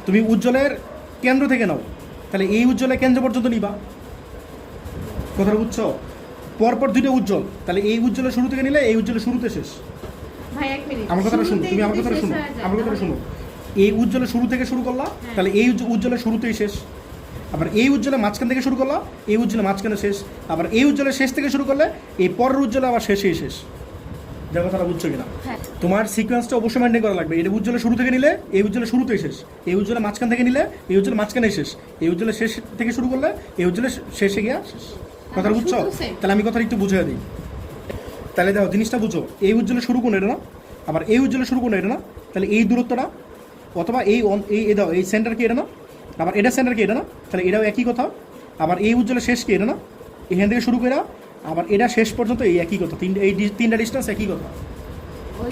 তুমি উজ্জ্বলের কেন্দ্র থেকে নাও, তাহলে এই উজ্জ্বলের কেন্দ্র পর্যন্ত নিবা। কথাটা বুঝছো? পরপর দুটো উজ্জ্বল, তাহলে এই উজ্জ্বলের শুরু থেকে নিলে এই উজ্জ্বলের শুরুতে শেষ। ভাই এক মিনিট আমার কথাটা শুনো, তুমি আমার কথাটা শুনো, আমার কথাটা শুনো। এই উজ্জ্বলের শুরু থেকে শুরু করলা, তাহলে এই উজ্জ্বলের শুরুতেই শেষ। আবার এই উজ্জ্বলের মাঝখান থেকে শুরু করলা, এই উজ্জ্বলের মাঝখানে শেষ। আবার এই উজ্জ্বলের শেষ থেকে শুরু করলে এই পরের উজ্জ্বলে আবার শেষেই শেষ। যা কথাটা বুঝছো কিনা? হ্যাঁ। তোমার সিকোয়েন্সটা অবশ্যই মেনটেন করা লাগবে। এটা উজ্জ্বলের শুরু থেকে নিলে এই উজ্জ্বলের শুরুতেই শেষ, এই উজ্জ্বলের মাঝখান থেকে নিলে এই উজ্জ্বলের মাঝখানেই শেষ, এই উজ্জ্বলের শেষ থেকে শুরু করলে এই উজ্জ্বলের শেষে গিয়া শেষ। কথাটা বুঝছো? তাহলে আমি কথাটা একটু বুঝিয়ে দিই। তাহলে দেখো জিনিসটা বুঝো, এই উজ্জ্বলের শুরু কোন এটা না? আবার এই উজ্জ্বলের শুরু কোন এটা না? তাহলে এই দূরত্বটা অথবা এই দাও এই সেন্টার কি এটা না? আবার এটা সেন্টার কি এটা না? তাহলে এটাও একই কথা। আবার এই উজ্জ্বলের শেষ কি এটা না? এখান থেকে শুরু করে আবার এটা শেষ পর্যন্ত এই একই কথা, তিনটা ডিস্টেন্স একই কথা।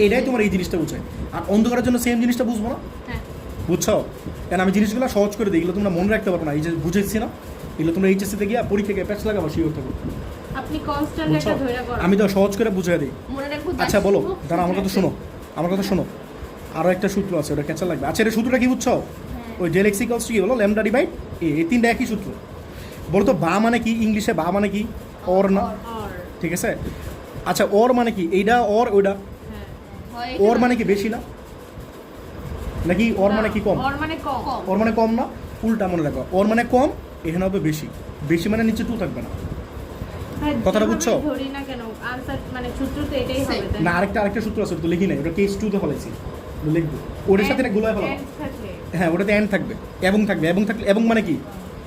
এটাই তোমার এই জিনিসটা বুঝায়। আর অন্ধকারের জন্য সেম জিনিসটা বুঝবো না? হ্যাঁ বুঝছো? কেন আমি জিনিসগুলো সহজ করে দিই, এগুলো তোমরা মনে রাখতে পারবো না। এই যে বুঝেছি না, এগুলো তোমরা এইচএসসি তে গিয়া পরীক্ষা গিয়ে প্যাচ লাগাবো শিওর থাকো। আপনি কনস্ট্যান্ট বুঝছো? একটা ধরে করো। আমি তো সহজ করে বুঝিয়ে দিই। মনে রাখবো। আচ্ছা বলো, দাঁড়া আমার কথা শোনো, আমার কথা শোনো। আরও একটা সূত্র আছে, ওটা ক্যাচার লাগবে। আচ্ছা, এটা সূত্রটা কি বুঝছো? ওই ডেল এক্স ইকুয়ালস টু কি হলো, ল্যামডা ডিভাইড এ, এই তিনটা একই সূত্র। বলো তো বা মানে কি ইংলিশে? বা মানে কি? অর না? আর ঠিক আছে। আচ্ছা অর মানে কি? এইটা অর ওইটা। হয় ওর মানে কি বেশি না নাকি ওর মানে কি কম? ওর মানে কম। ওর মানে কম না, উল্টা মনে রাখো। ওর মানে কম, এখানে হবে বেশি। বেশি মানে নিচে টু থাকবে না। হ্যাঁ, কথাটা যেভাবে বুঝছো? ধরি না কেন আনসার মানে সূত্র তো এটাই হবে তাই না, আরেকটা সূত্র আছে, তো লিখি নাই, ওটা কেস টু তে ফলাইছি, লিখবো ওটার সাথে এটা গুলাই ফেলো। End থাকলে হ্যাঁ, ওটাতে এন্ড থাকবে, এবং থাকবে, এবং থাকলে, এবং মানে কি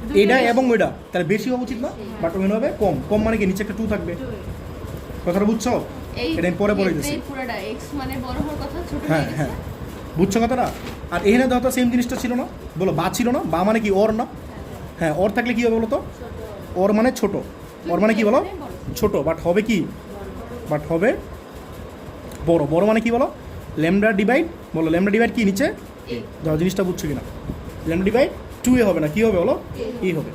দুটো এটা বেশি। এবং ওইটা, তাহলে বেশি হওয়া উচিত না, বাট ওখানে হবে কম। কম মানে কি নিচে একটা টু থাকবে। two এ। কথাটা বুঝছো? এই এটা আমি পরে বলে দিচ্ছি। এই পুরোটা x মানে বড় হওয়ার কথা, ছোট হ্যাঁ হয়ে হ্যাঁ, গেছে। বুঝছো কথাটা? আর এখানে দাও তো সেম জিনিসটা ছিল না, বলো বা ছিল না? বা মানে কি ওর না? হ্যাঁ, ওর থাকলে কি হবে বলো তো? ওর মানে ছোট। ওর মানে কি বলো? ছোট, বাট হবে কি? বাট হবে বড়। বড় মানে কি বলো? ল্যামডা ডিভাইড, বলো ল্যামডা ডিভাইড কি নিচে? দাও, জিনিসটা বুঝছো কিনা? ল্যামডা ডিভাইড টু এ হবে না, কি হবে বলো? এ হবে।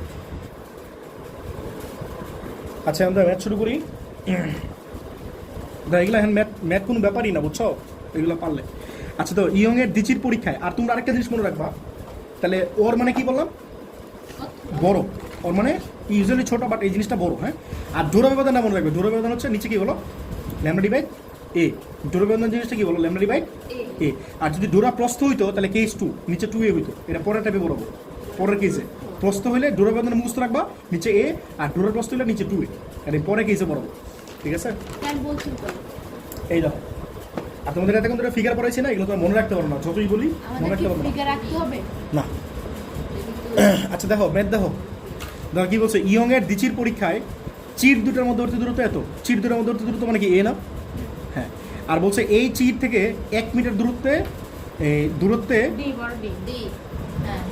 আচ্ছা, আমরা ম্যাথ শুরু করি। দাও, এগুলো এখন ম্যাথ কোনো ব্যাপারই না, বুঝছো? এগুলো পারলে। আচ্ছা, তো ইয়ং এর দ্বিচির পরীক্ষায় আর তোমরা আরেকটা জিনিস মনে রাখবা, তাহলে ওর মানে কি বললাম? বড়। ওর মানে ইউজুয়ালি ছোট, বাট এই জিনিসটা বড়। হ্যাঁ, আর ডোরা ব্যবধানটা মনে রাখবে। ডোরা ব্যবধান হচ্ছে নিচে কি বলো? ল্যামডা ডিভাইড এ। ডোরা ব্যবধান জিনিসটা কি বলো? ল্যামডা ডিভাইড এ। আর যদি ডোরা প্রস্থ হইতো তাহলে কেস টু, নিচে টু এ হইতো। এটা পরের টাইপে বলবো, পরের কেসে প্রস্থ হইলে ডোরা ব্যবধান মুখস্থ রাখবা নিচে এ, আর ডোরা প্রস্থ হইলে নিচে টু এ। আর এই পরে কেসে বলবো, ঠিক আছে? কেন বলছি তো এই দেখো, আর তোমাদের এত কিন্তু ফিগার পড়াইছি না, এগুলো তো মনে রাখতে পারো না, যতই বলি মনে আমাদের রাখতে কি পারবো না। ফিগার রাখতে হবে? না। আচ্ছা দেখো, ম্যাথ দেখো, দেখো কি বলছে, ইয়ং এর দ্বিচির পরীক্ষায় চির দুটার মধ্যবর্তী দূরত্ব এত। চির দুটার মধ্যবর্তী দূরত্ব মানে কি এ না? হ্যাঁ, আর বলছে এই চির থেকে 1 মিটার দূরত্বে, এই দূরত্বে ডি বড় ডি। ডি। হ্যাঁ,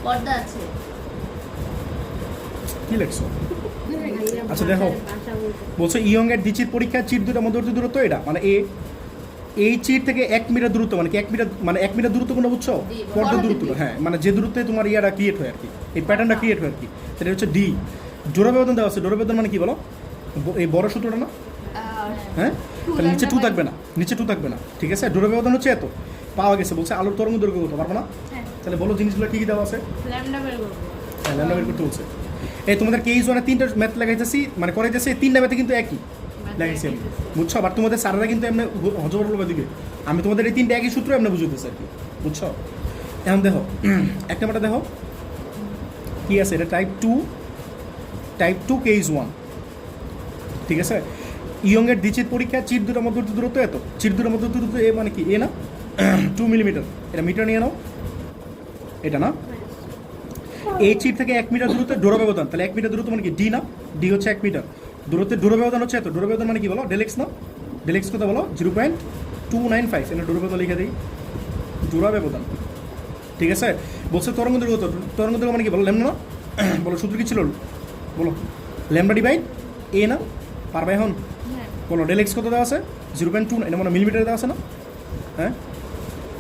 পর্দা আছে। কি লেখছো? আচ্ছা দেখো, বলছে ইয়ং এর দ্বিচির পরীক্ষায় চির দুটার মধ্যবর্তী দূরত্ব এটা মানে এ। এই চির থেকে 1 মিটার দূরত্ব মানে কি? 1 মিটার মানে 1 মিটার দূরত্ব কোনটা বুঝছো? পর্দার দূরত্ব। হ্যাঁ, মানে যে দূরত্বে তোমার ইয়াটা ক্রিয়েট হয় আর কি, এই প্যাটার্নটা ক্রিয়েট হয় আর কি, সেটা হচ্ছে ডি। জোড়া ব্যবধান দেওয়া আছে। জোড়া ব্যবধান মানে কি বলো? এই বড় সূত্রটা না? হ্যাঁ, তাহলে নিচে টু থাকবে না, নিচে টু থাকবে না, ঠিক আছে? ডোরা ব্যবধান হচ্ছে এত পাওয়া গেছে। বলছে আলোর তরঙ্গ দৈর্ঘ্য কত, পারবো না? তাহলে বলো জিনিসগুলো কি কি দেওয়া আছে? ল্যামডা বের করব। হ্যাঁ, ল্যামডা বের করতে বলছে। এই তোমাদের কেইস ওয়ানে 3টা ম্যাথ লাগাইতেছি, মানে করাইতেছি, 3টা ম্যাথে কিন্তু একই লাগাইছি আমি, বুঝছো? আবার তোমাদের স্যারেরা কিন্তু এমনি হজবরল দিকে, আমি তোমাদের এই 3টা একই সূত্র এমনি বুঝতেছি আর কি, বুঝছো? এখন দেখো, এক নাম্বারটা দেখো কি আছে, এটা টাইপ টু কেইস 1, ঠিক আছে? ইয়ং এর দ্বিচির পরীক্ষা চির দুটার মধ্যবর্তী দূরত্ব এত। চির দুটার মধ্যবর্তী দূরত্ব এ মানে কি? এ না? 2 মিলিমিটার। এটা মিটার নিয়ে নাও, এটা না? এই চির থেকে 1 মিটার দূরত্বে ডোরা ব্যবধান, তাহলে 1 মিটার দূরত্ব মানে কি? ডি না? ডি হচ্ছে 1 মিটার দূরত্বের ডোরা ব্যবধান হচ্ছে এত। ডোরা ব্যবধান মানে কি বলো? ডেলেক্স না? ডেলেক্স কত বলো? 0.295। এটা ডোরা ব্যবধান লিখে দিই, ডোরা ব্যবধান, ঠিক আছে? বলছে তরঙ্গ দৈর্ঘ্য কত? তরঙ্গ দৈর্ঘ্য মানে কি বলো? ল্যামডা না? বলো সূত্র কি ছিল? বলো ল্যামডা ডিভাইড এ না? পারবে এখন? বলো ডেলেক্স কত দেওয়া আছে? 0.2, এটা মানে মিলিমিটারে দেওয়া আছে না? হ্যাঁ,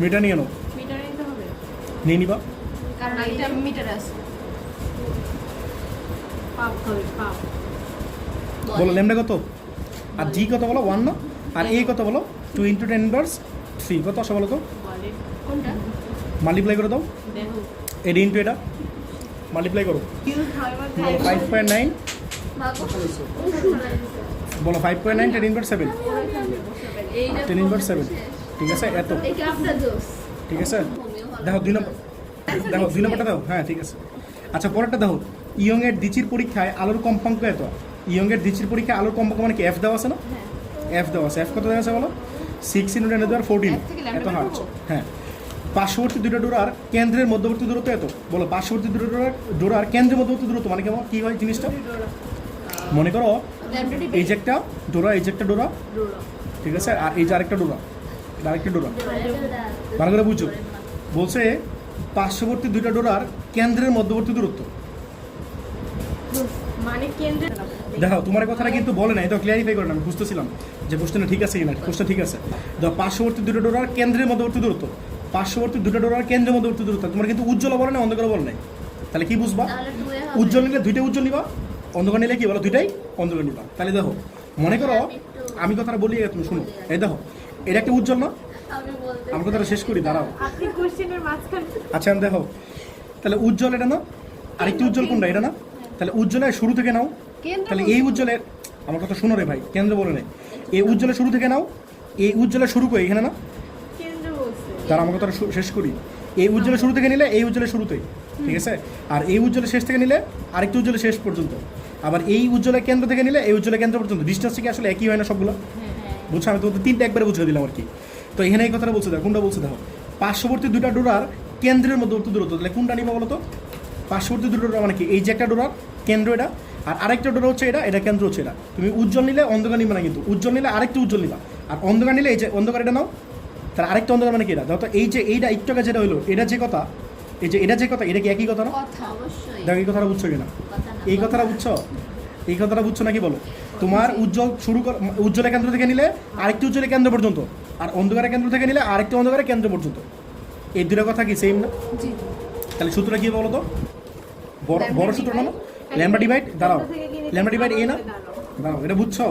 মিটার নিয়ে নাও, মিটারে নিতে হবে। নিয়ে নিবা। কারণ এটা মিটার আছে। পাপ হবে পাপ। বলো ল্যামডা কত? আর জি কত বলো? 1 না? আর এ কত বলো? 2 × 10⁻³ কত আসে বলো তো? বলে কোনটা? মাল্টিপ্লাই করে দাও, দেখো এটা ইন্টু এটা মাল্টিপ্লাই করো। কিউব হয় বা বলো 5.9, ভাগো। বলো 5.9 10⁻7, এইটা 10⁻7, ঠিক আছে? এত, এটা আপনার দোষ। ঠিক আছে? দেখো 2 নম্বর, দেখো 2 নম্বরটা দাও। হ্যাঁ, ঠিক আছে। আচ্ছা, পরেরটা দেখো, ইয়ং এর দ্বিচির পরীক্ষায় আলোর কম্পাঙ্ক এত। ইয়ং এর দ্বিচির পরীক্ষায় আলোর কম্পাঙ্ক মানে কি? এফ দেওয়া আছে না? এফ দেওয়া আছে। এফ কত দেওয়া আছে বলো? 6 × 10⁻14, এর থেকে ল্যামডা এত বের হার্টজ। করবো? হ্যাঁ, পার্শ্ববর্তী দুটো ডোরার কেন্দ্রের মধ্যবর্তী দূরত্ব এত। বলো পার্শ্ববর্তী দুটো ডোরার কেন্দ্রের মধ্যবর্তী দূরত্ব মানে কেমন কি হয় জিনিসটা? মনে করো ল্যামডা ডিভাইড এই যে একটা ডোরা, এই যে একটা ডোরা, রোলা। ঠিক আছে? আর এই যে আরেকটা ডোরা, এটা আরেকটা ডোরা, ভালো করে বুঝছো? বলছে পার্শ্ববর্তী দুইটা ডোরার কেন্দ্রের মধ্যবর্তী দূরত্ব। মানে কেন্দ্রে দেখো তোমার কথাটা কিন্তু বলে না, এটা ক্লিয়ারিফাই করে না, আমি বুঝতেছিলাম যে কোশ্চেনটা ঠিক আছে কিনা। কোশ্চেন ঠিক আছে। দেখো পার্শ্ববর্তী দুটো ডোরার কেন্দ্রের মধ্যবর্তী দূরত্ব, পার্শ্ববর্তী দুটো ডোরার কেন্দ্রের মধ্যবর্তী দূরত্ব। তোমার কিন্তু উজ্জ্বল বলে না, অন্ধকার বলে নাই, তাহলে কি বুঝবা? তাহলে 2 এ উজ্জ্বল নিলে দুইটাই উজ্জ্বল নিবা, অন্ধকার নিলে কি বলো দুইটাই অন্ধকার নিবা। তাহলে দেখো মনে করো আমি কথাটা বলি তুমি শুনো, এই দেখো এটা একটা উজ্জ্বল না, আমি বলতে আমি কথাটা শেষ করি দাঁড়াও। আপনি কোশ্চেনের মাঝখানে আচ্ছা দেখো তাহলে উজ্জ্বল এটা না, আরেকটি উজ্জ্বল কোনটা এটা না, তাহলে উজ্জ্বলের শুরু থেকে নাও, কেন্দ্র তাহলে এই উজ্জ্বলের আমার কথা শুনো রে ভাই, কেন্দ্র বলে নেই, এই উজ্জ্বলের শুরু থেকে নাও, এই উজ্জ্বলের শুরু করে এখানে না, কেন্দ্র বলছে। তার আমার কথাটা শেষ করি। এই উজ্জ্বলের শুরু থেকে নিলে এই উজ্জ্বলের শুরুতেই, ঠিক আছে, আর এই উজ্জ্বলের শেষ থেকে নিলে আরেকটি উজ্জ্বলের শেষ পর্যন্ত, আবার এই উজ্জ্বলের কেন্দ্র থেকে নিলে এই উজ্জ্বলের কেন্দ্র পর্যন্ত। ডিস্টেন্স থেকে আসলে একই হয় না সবগুলো, বুঝছো? আমি তোমাদের তিনটা একবারে বুঝিয়ে দিলাম আর কি। তো এখানে এই কথাটা বলছে দেখো, কোনটা বলছে দেখো, পার্শ্ববর্তী দুইটা ডোরার কেন্দ্রের মধ্যবর্তী দূরত্ব, তাহলে কোনটা নিবা বলো তো? পার্শ্ববর্তী দুটো ডোরা মানে কি, এই যে একটা ডোরার কেন্দ্র এটা, আর আরেকটা ডোরা হচ্ছে এটা, এটা কেন্দ্র হচ্ছে এটা। তুমি উজ্জ্বল নিলে অন্ধকার নিবে না, কিন্তু উজ্জ্বল নিলে আরেকটা উজ্জ্বল নিবা, আর অন্ধকার নিলে এই যে অন্ধকার এটা নাও, তার আরেকটা অন্ধকার মানে কি এটা। দেখো তো এই যে এইটা একটু আগে যেটা হলো, এটা যে কথা, এই যে এটা যে কথা, এটা কি একই কথা না? কথা অবশ্যই দেখো এই কথাটা বুঝছো কিনা, কথা না এই কথাটা বুঝছো, এই কথাটা বুঝছো নাকি বলো? তোমার উজ্জ্বল শুরু কর, উজ্জ্বলের কেন্দ্র থেকে নিলে আরেকটি উজ্জ্বলের কেন্দ্র পর্যন্ত, আর অন্ধকারের কেন্দ্র থেকে নিলে আরেকটি অন্ধকারের কেন্দ্র পর্যন্ত। এই দুটো কথা কি সেম না? জি তাহলে সূত্রটা কি বলো তো? বড় বড় সূত্র না, ল্যামডা ডিভাইড, দাঁড়াও, ল্যামডা ডিভাইড এ না, দাঁড়াও এটা বুঝছো?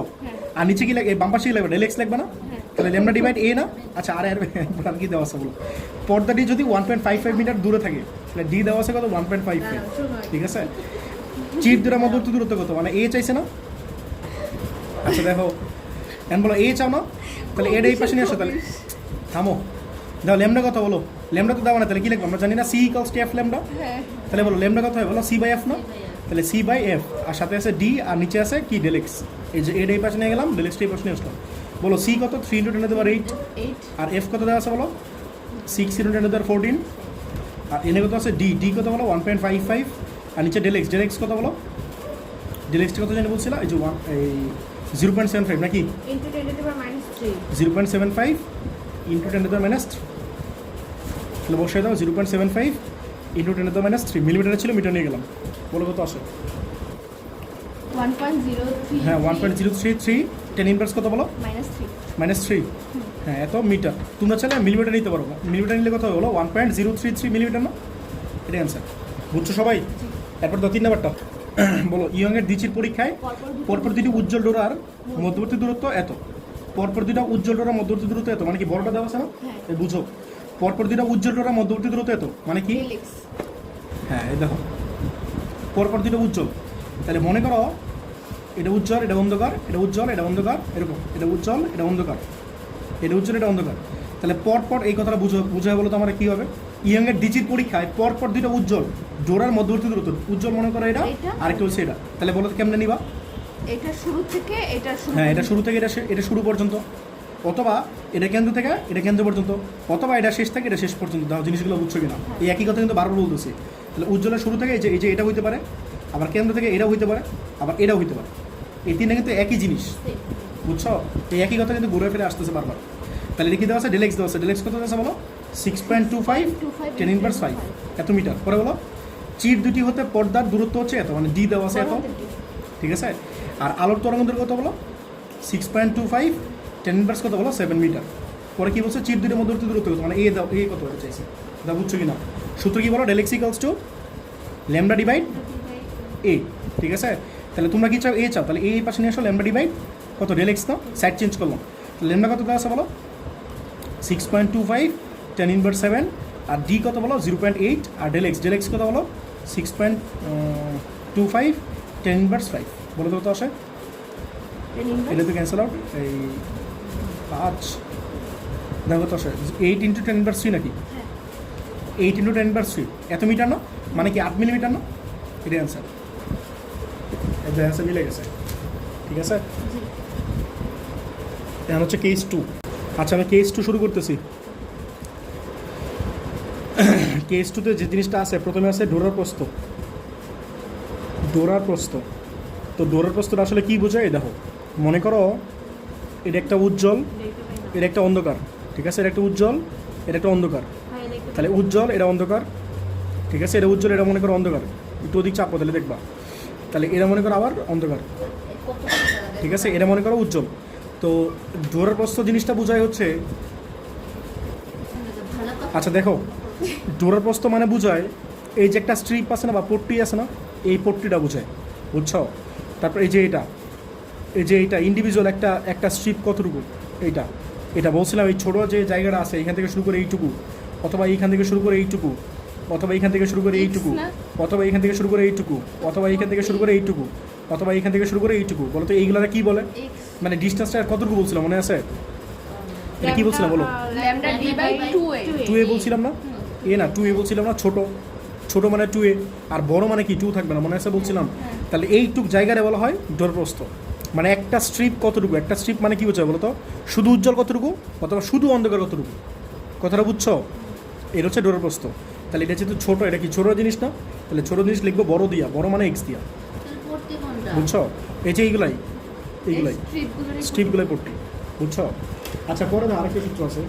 আর নিচে কি লাগবে, বাম পাশে কি লাগবে, ডেলেক্স লাগবে না? তাহলে ল্যামডা ডিভাইড এ না। আচ্ছা আর আর কি দেওয়া আছে বলো? পর্দাটি যদি 1.55 মিটার দূরে থাকে, তাহলে ডি দেওয়া আছে কত? 1.55, ঠিক আছে। চির দুটা মধ্যবর্তী দূরত্ব কত, মানে এ চাইছে না? আচ্ছা দেখো এখন বলো এ চাও না, তাহলে এটা এই পাশে নিয়ে আসো, তাহলে থামো, দাও ল্যামডা কত বলো? ল্যামডা তো দাও না, তাহলে কি লিখবো আমরা জানি না, C equals to F lambda. তাহলে বলো ল্যামডা কত হয় বলো? সি বাই এফ না, তাহলে সি বাই এফ, আর সাথে আছে ডি, আর নিচে আছে কি ডেলেক্স। এই যে এটা এই পাশে নিয়ে গেলাম, ডেলেক্সটা এই পাশে নিয়ে আসলাম। বলো সি কত? 3 × 10⁸, আর এফ কত দেওয়া আছে বলো? 6 × 10⁻14, আর এনে কত আছে? ডি, ডি কত বলো? 1.55, আর নিচে ডেলেক্স, ডেলেক্স কত বলো? ডেলেক্সটা কত জানি বলছিলা? এই যে এই 0.75 নাকি? ইনটু 10⁻³ 0.75 ইন্টু 10⁻³ তাহলে বসিয়ে দাও 0.75 ইন্টু 10⁻³ মিলিমিটারে ছিল, মিটার নিয়ে গেলাম, বলো কত আসে? 1.03 হ্যাঁ 1.033, 10 ইনভার্স কত বলো? -3 -3, হ্যাঁ এত মিটার। তোমরা চাইলে মিলিমিটার নিতে পারো, মিলিমিটার নিলে কত হবে বলো? 1.033 মিলিমিটার না, এটাই অ্যান্সার। বুঝছো সবাই? এরপর তো 3 নাম্বারটা বলো, ইয়ংয়ের দ্বিচির পরীক্ষায় পরপর দুটি উজ্জ্বল ডোরার মধ্যবর্তী দূরত্ব এত, পরপর দুটা উজ্জ্বল ডোরার মধ্যবর্তী দূরত্ব এত, মানে কি বড়টা দেওয়া আছে না? এই বুঝো, পরপর দুটা উজ্জ্বল ডোরার মধ্যবর্তী দূরত্ব এত মানে কি? হ্যাঁ এই দেখো পরপর দুটো উজ্জ্বল, তাহলে মনে করো এটা উজ্জ্বল, এটা অন্ধকার, এটা উজ্জ্বল, এটা অন্ধকার, এরকম, এটা উজ্জ্বল, এটা অন্ধকার, এটা উজ্জ্বল, এটা অন্ধকার। তাহলে পরপর এই কথাটা বুঝায় বলো তো আমার কি হবে? ইয়ংয়ের দ্বিচির পরীক্ষায় পরপর দুটো উজ্জ্বল ডোরার মধ্যবর্তী দূরত্ব, উজ্জ্বল মনে করো এটা, আরেকটা হচ্ছে এটা, তাহলে বলো তো কেমনে নিবা? এটা শুরু থেকে এটা শুরু, হ্যাঁ এটা শুরু থেকে এটা শুরু পর্যন্ত, অথবা এটা কেন্দ্র থেকে এটা কেন্দ্র পর্যন্ত, অথবা এটা শেষ থেকে এটা শেষ পর্যন্ত। দাও জিনিসগুলো বুঝছো কিনা? এই একই কথা কিন্তু বারবার বলতেছি। তাহলে উজ্জ্বলের শুরু থেকে এই যে এটা হইতে পারে, আবার কেন্দ্র থেকে এটাও হইতে পারে, আবার এটাও হইতে পারে। এই তিনটা কিন্তু একই জিনিস, বুঝছো? এই একই কথা কিন্তু ঘুরে ফিরে আসতেছে বারবার। তাহলে লিখে দেওয়া আছে ডেলেক্স, দেওয়া আছে ডেলেক্স কত আছে বলো? 6.25 10⁻⁵ এত মিটার। পরে বলো চির দুটি হতে পর্দার দূরত্ব হচ্ছে এত, মানে ডি দেওয়া আছে এত, ঠিক আছে। আর আলোর তরঙ্গের কত বলো? 6.25 10⁻⁷ কত বলো? 7 মিটার। পরে কি বলছে? চির দুটির মধ্যবর্তী দূরত্ব কত, মানে এ দাও, এ কত এটা চাইছে, দা বুঝছো কিনা? সূত্র কি বলো? ডেলেক্স equals to lambda divide A, ঠিক আছে। তাহলে তোমরা কি চাও? এ চাও, তাহলে এই পাশে নিয়ে আসো ল্যামডা ডিভাইড কত? ডেলেক্স না, সাইড চেঞ্জ করলাম। ল্যামডা কত দেওয়া আছে বলো? 6.25 10⁻⁷, আর ডি কত বলো? 0.8, আর ডেলেক্স কত বলো? 6.25 10⁻⁵। বলো তো কত আসে? এটা তো ক্যান্সেল আউট, এই 5 দেখো কত আসে? 8 × 10⁻³ নাকি? 8 × 10⁻³ এত মিটার না, মানে কি 8 মিলিমিটার না? এটাই অ্যান্সার, এটা অ্যান্সার মিলে গেছে, ঠিক আছে। এখন হচ্ছে কেস 2। আচ্ছা আমি কেস 2 শুরু করতেছি। কেস 2তে যে জিনিসটা আছে, প্রথমে আছে ডোরার প্রস্থ। ডোরার প্রস্থ, তো ডোরার প্রস্থটা আসলে কী বোঝায়? দেখো মনে করো এটা একটা উজ্জ্বল, এটা একটা অন্ধকার, ঠিক আছে। এটা একটা উজ্জ্বল, এটা একটা অন্ধকার, তাহলে উজ্জ্বল এটা অন্ধকার, ঠিক আছে। এটা উজ্জ্বল, এটা মনে করো অন্ধকার, একটু অধিক চাপো তাহলে দেখবা। তাহলে এরা মনে করো আবার অন্ধকার, ঠিক আছে। এটা মনে করো উজ্জ্বল। তো ডোরার প্রস্থ জিনিসটা বোঝায় হচ্ছে, আচ্ছা দেখো ডোরার প্রস্থ মানে বোঝায় এই যে একটা স্ট্রিপ আছে না, বা পট্টি আছে না, এই পট্টিটা বোঝায়, বুঝছো? তারপর এই যে এটা ইন্ডিভিজুয়াল একটা স্ট্রিপ কতটুকু, এটা বলছিলাম এই ছোটো যে জায়গাটা আছে এখান থেকে শুরু করে এইটুকু, অথবা এইখান থেকে শুরু করে এইটুকু, অথবা এইখান থেকে শুরু করে এইটুকু, অথবা এইখান থেকে শুরু করে এইটুকু, অথবা এইখান থেকে শুরু করে এইটুকু, অথবা এইখান থেকে শুরু করে এইটুকু, বলো তো এইগুলা কি বলে? মানে ডিস্টেন্সটা কতটুকু বলছিলাম মনে আছে? এটা কি বলছিলাম বলো? Lambda D by 2a 2a বলছিলাম না? এ না 2a বলছিলাম না? ছোট মানে 2a, আর বড় মানে কি 2 থাকবে না, মনে আছে বলছিলাম? তাহলে এইটুক জায়গায় বলা হয় দৈর্ঘ্যপ্রস্থ। মানে একটা স্ট্রিপ কতটুকু, একটা স্ট্রিপ মানে কি বোঝায় বলো তো? শুধু উজ্জ্বল কতটুকু অথবা শুধু অন্ধকার কতটুকু, কথাটা বুঝছো? এটা হচ্ছে দৈর্ঘ্যপ্রস্থ। তাহলে এটা যেহেতু ছোট, এটা কি ছোট জিনিস না? তাহলে ছোট জিনিস লিখবো বড় দিয়া, বড় মানে এক্স দিয়া, পড়তে কোনটা বুঝছো? এই যে এইগুলাই স্ট্রিপগুলোই পড়তে, বুঝছো? আচ্ছা পরে না আরেকটা সূত্র আছে,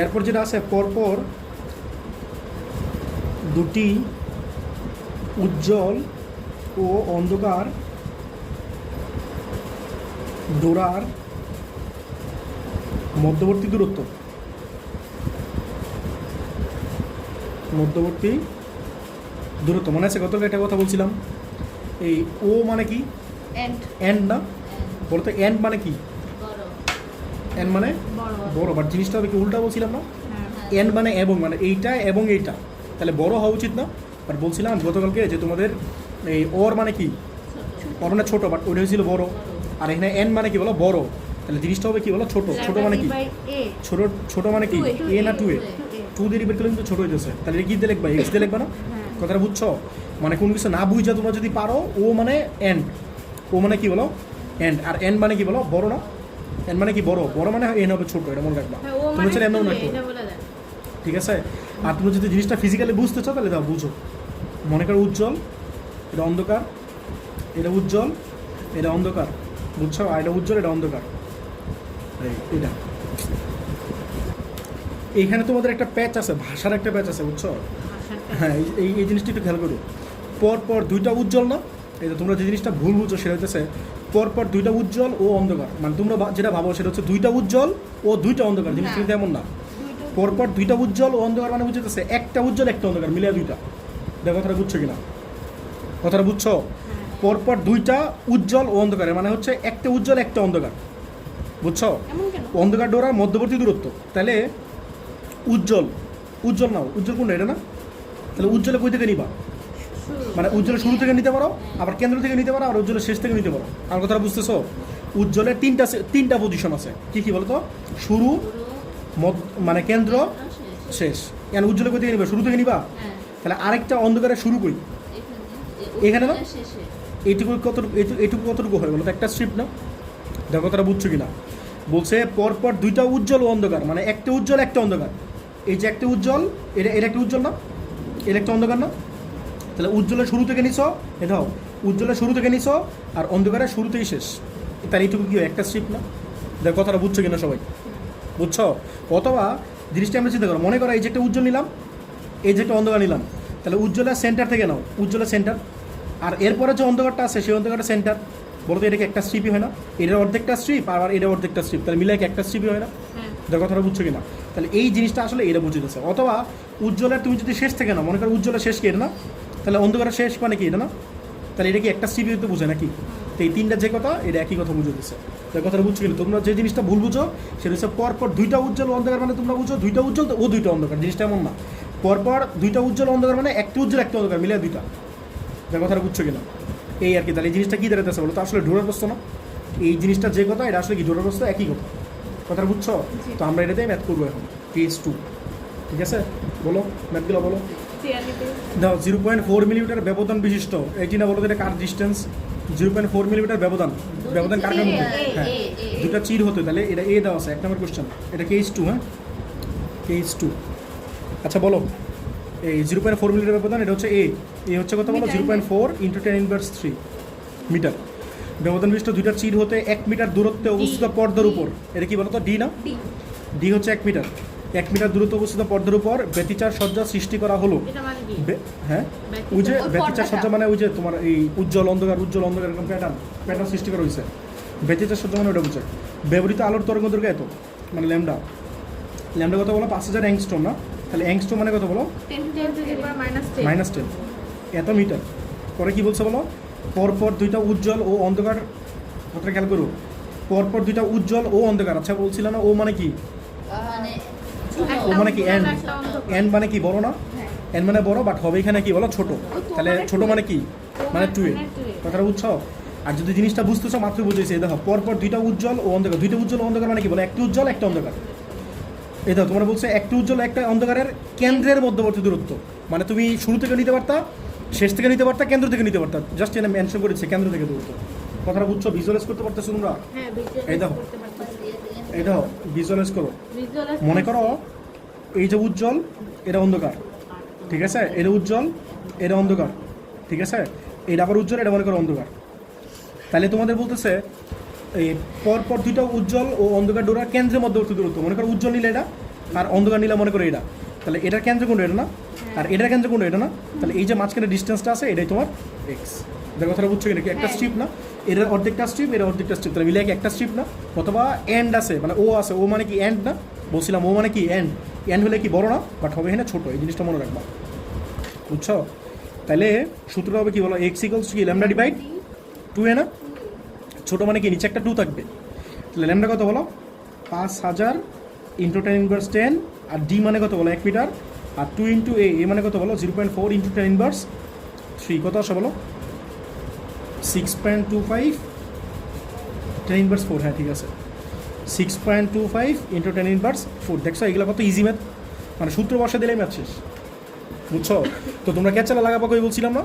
এরপর যেটা আছে পরপর দুটি উজ্জ্বল ও অন্ধকার ডোরার মধ্যবর্তী দূরত্ব, মনে আছে কত একটা কথা বলছিলাম? এই ও মানে কি? এন্ড না? বলতো এন্ড মানে কি? এন্ড মানে বড়, বাট জিনিসটা হবে কি উল্টা বলছিলাম না? এন্ড মানে এবং, মানে এইটা এবং এইটা, তাহলে বড় হওয়া উচিত না? বাট বলছিলাম গতকালকে যে তোমাদের এই ওর মানে কি? ওর মানে ছোট, বাট ওটা হয়েছিল বড়। আর এখানে এন মানে কি বলো? বড়। তাহলে জিনিসটা হবে কি বলো? ছোট মানে কি? ছোট মানে কি? এ না 2a? 2 দিয়ে ডিভাইড করলে কিন্তু ছোট হইতেছে, তাহলে এটা কি দিয়ে লিখবা? এক্স দিয়ে লিখবা না? কথাটা বুঝছো? মানে কোনো কিছু না বুঝা তোমরা যদি পারো, ও মানে এন্ড, ও মানে কি বলো? এন্ড। আর এন মানে কি বলো? বড় না? এন মানে কি? বড় মানে এন হবে ছোট, এটা মনে রাখবা। তুমি হচ্ছে এমন রাখো, ঠিক আছে? আর তুমি যদি জিনিসটা ফিজিক্যালি বুঝতে চাও তাহলে দাও বুঝো। মনে করো উজ্জ্বল, এটা অন্ধকার, এটা উজ্জ্বল, এটা অন্ধকার, বুঝছো? আর এটা উজ্জ্বল, এটা অন্ধকার, এটা। এইখানে তোমাদের একটা প্যাচ আছে, ভাষার একটা প্যাচ আছে, বুঝছো? হ্যাঁ, এই জিনিসটা একটু খেয়াল করো। পরপর দুইটা উজ্জ্বল না, এই যে তোমরা যে জিনিসটা ভুল বুঝছো সেটা হচ্ছে পরপর দুইটা উজ্জ্বল ও অন্ধকার, মানে তোমরা যেটা ভাবো সেটা হচ্ছে দুইটা উজ্জ্বল ও দুইটা অন্ধকার, জিনিসটা কিন্তু এমন না। পরপর দুইটা উজ্জ্বল ও অন্ধকার মানে বুঝতেছে একটা উজ্জ্বল একটা অন্ধকার মিলিয়ে দুইটা। দেখো কথাটা বুঝছো কিনা? কথাটা বুঝছো? পরপর দুইটা উজ্জ্বল ও অন্ধকারের মানে হচ্ছে একটা উজ্জ্বল একটা অন্ধকার, বুঝছো? অন্ধকার ডোরার মধ্যবর্তী দূরত্ব। তাহলে উজ্জ্বল নাও, উজ্জ্বল কোনটা? এটা না? তাহলে উজ্জ্বলে কই থেকে নিবা? মানে উজ্জ্বলের শুরু থেকে নিতে পারো, আবার কেন্দ্র থেকে নিতে পারো, আর উজ্জ্বলের শেষ থেকে নিতে পারো। আমার কথাটা বুঝতেছো? উজ্জ্বলের তিনটা পজিশন আছে, কি বলতো? শুরু, মানে কেন্দ্র, শেষ। কেন উজ্জ্বলে কই থেকে নিবা? শুরু থেকে নিবা? তাহলে আরেকটা অন্ধকারের শুরু কই? এখানে না? এইটুকু কতটুকু হয় বলো তো? একটা স্ট্রিপ না? দেখো কথাটা বুঝছো কিনা? বলছে পরপর দুইটা উজ্জ্বল ও অন্ধকার, মানে একটা উজ্জ্বল একটা অন্ধকার। এই যে একটা উজ্জ্বল, এটা একটা উজ্জ্বল না? এটা একটা অন্ধকার না? তাহলে উজ্জ্বলের শুরু থেকে নিছো, এটাও উজ্জ্বলের শুরু থেকে নিছো, আর অন্ধকারের শুরুতেই শেষ। তার এইটুকু কি একটা স্ট্রিপ না? দেখো কথাটা বুঝছো কিনা সবাই? বুঝছো? অথবা জিনিসটা আমরা চিন্তা করো, মনে করো এই যে একটা উজ্জ্বল নিলাম, এই যে একটা অন্ধকার নিলাম, তাহলে উজ্জ্বলের সেন্টার থেকে নাও, উজ্জ্বলের সেন্টার, আর এরপরে যে অন্ধকারটা আছে সেই অন্ধকারটা সেন্টার। বলো তো এটা কি একটা স্ট্রিপই হয় না? এটার অর্ধেকটা স্ট্রিপ আর এটা অর্ধেকটা স্ট্রিপ, তাহলে মিলে কি একটা স্ট্রিপই হয় না? দেখো কথাটা বুঝছো কিনা? তাহলে এই জিনিসটা আসলে এটা বুঝতেছে। অথবা উজ্জ্বলের তুমি যদি শেষ থেকে নাও, মনে করো উজ্জ্বলের শেষ কি এটা না? তাহলে অন্ধকারের শেষ মানে কি এটা না? তাহলে এটা কি একটা স্ট্রিপই তো বোঝে নাকি? তো এই তিনটা যে কথা, এটা একই কথা বুঝতেছে। দেখো কথাটা বুঝছো কিনা? তোমরা যে জিনিসটা ভুল বুঝো সেটা হচ্ছে পরপর দুইটা উজ্জ্বল অন্ধকার মানে তোমরা বুঝো দুইটা উজ্জ্বল ও দুইটা অন্ধকার, জিনিসটা এমন না। পরপর দুইটা উজ্জ্বল অন্ধকার মানে একটা উজ্জ্বল একটা অন্ধকার মিলে দুইটা। দেখো কথাটা বুঝছো কিনা? এই আর কি। তাহলে এই জিনিসটা কী দাঁড়াতেছে বলো তো? আসলে ডোরার প্রশ্ন না? এই জিনিসটা যে কথা, এটা আসলে কি ডোরার প্রশ্ন? একই কথা। কথাটা বুঝছো? তো আমরা এটাতেই ম্যাথ করবো এখন, পেজ 2। ঠিক আছে, বলো ম্যাথগুলো বলো। দাও 0.4 মিলিমিটার ব্যবধান বিশিষ্ট, এইটি না বলো এটা কার ডিস্টেন্স? 0.4 মিলিমিটার ব্যবধান কার মধ্যে? হ্যাঁ, দুটা চির হতে, তাহলে এটা এ দেওয়া আছে 1 নম্বর কোশ্চেন। এটা কেস 2, হ্যাঁ কেস 2। আচ্ছা বলো, এই 0.4 মিলিমিটার ব্যবধান, এটা হচ্ছে এ হচ্ছে কত বলো? 0.4 × 10⁻³ মিটার। ব্যবধান বিশিষ্ট দুইটা চির হতে 1 মিটার দূরত্বে অবস্থিত পর্দার উপর, এটা কি বলো তো? ডি না? ডি হচ্ছে 1 মিটার। 1 মিটার দূরত্বে অবস্থিত পর্দার উপর ব্যতিচার সজ্জা সৃষ্টি করা হলো। হ্যাঁ, ওই যে ব্যতিচার সজ্জা মানে ওই যে তোমার এই উজ্জ্বল অন্ধকার এরকম প্যাটার্ন সৃষ্টি করা হয়েছে। ব্যতিচার সজ্জা মানে ওটা বুঝে। ব্যবহৃত আলোর তরঙ্গ দৈর্ঘ্য এত, মানে ল্যামডা কত বলো? 5000 অ্যাংস্ট্রোম না? তাহলে অ্যাংস্ট্রোম মানে কত বলো? -10। এত মিটার। পরে কি বলছে বলো, পরপর দুইটা উজ্জ্বল ও অন্ধকার, কথাটা খেয়াল করো, পরপর দুইটা উজ্জ্বল ও অন্ধকার। আচ্ছা বলছিল না ও মানে কি, মানে ও মানে কি এন, একটা অন্ধকার। এন মানে কি বড় না, হ্যাঁ। এন মানে বড়, বাট হবে এখানে কি বলো ছোট। তাহলে ছোট মানে কি, মানে টু এ, মানে 2A কথাটা বুঝছো। আর যদি জিনিসটা বুঝতেছো মাত্র বুঝেছি, দেখো পরপর দুইটা উজ্জ্বল ও অন্ধকার, দুইটা উজ্জ্বল ও অন্ধকার মানে কি বলো, একটা উজ্জ্বল একটা অন্ধকার। এই দেখো তোমরা বলছো একটা উজ্জ্বল একটা অন্ধকারের কেন্দ্রের মধ্যবর্তী দূরত্ব, মানে তুমি শুরু থেকে নিতে পারতা, শেষ থেকে নিতে পারতা, কেন্দ্র থেকে নিতে পারতা, জাস্ট এনে মেনশন করেছে কেন্দ্র থেকে দূরত্ব। কথাটা বুঝছো, ভিজুয়ালাইজ করতে পারতেছো তোমরা। হ্যাঁ এই দেখো। করতে পারতেছি। এই দেখো ভিজুয়ালাইজ করো, Visualize মনে করো এই যে উজ্জ্বল এটা অন্ধকার, ঠিক আছে, এটা উজ্জ্বল এটা অন্ধকার, ঠিক আছে, এটা আবার উজ্জ্বল এটা মনে করো অন্ধকার। তাহলে তোমাদের বলতেছে এই পরপর দুইটা উজ্জ্বল ও অন্ধকার ডোরার কেন্দ্রের মধ্যবর্তী দূরত্ব, মনে করো উজ্জ্বল নিলে এটা আর অন্ধকার নিলে মনে করো এটা, তাহলে এটার কেন্দ্র কোনটা, এটা না, আর এটার কেন্দ্র কোনটা, এটা না, তাহলে এই যে মাঝখানে ডিস্টেন্সটা আছে এটাই তোমার এক্স। এটার কথাটা বুঝছো কিনা, একটা স্ট্রিপ না, এটার অর্ধেকটা স্ট্রিপ, এর অর্ধেকটা স্ট্রিপ, তাহলে মিলে একটা স্ট্রিপ না, অথবা এন্ড আছে মানে ও আছে, ও মানে কি এন্ড না, বলছিলাম ও মানে কি এন্ড, এন্ড হলে কি বড় না, বাট হবে এখানে ছোটো, এই জিনিসটা মনে রাখবা, বুঝছো। তাহলে সূত্রটা হবে কি বলো, এক্স ইকুয়ালস কি ল্যামডা ডিভাইড 2a না, ছোটো মানে কি নিচে একটা 2 থাকবে, তাহলে ল্যামডা কত বলো 5000 ইন্টু 10 ইনভার্স 10, আর ডি মানে কত বলো 1 মিটার, আর 2 ইন্টু এ মানে কত বলো 0.4 ইন্টু 10 ইনভার্স 3, কত আসে বলো 6.25 10 ইনভার্স 4, হ্যাঁ ঠিক আছে 6.25 ইন্টু 10 ইনভার্স 4। দেখছো এগুলো কত ইজি ম্যাথ, মানে সূত্র বসে দিলেই ম্যাথ শেষ, বুঝছো। তো তোমরা ক্যাচালা লাগাবো কই বলছিলাম না,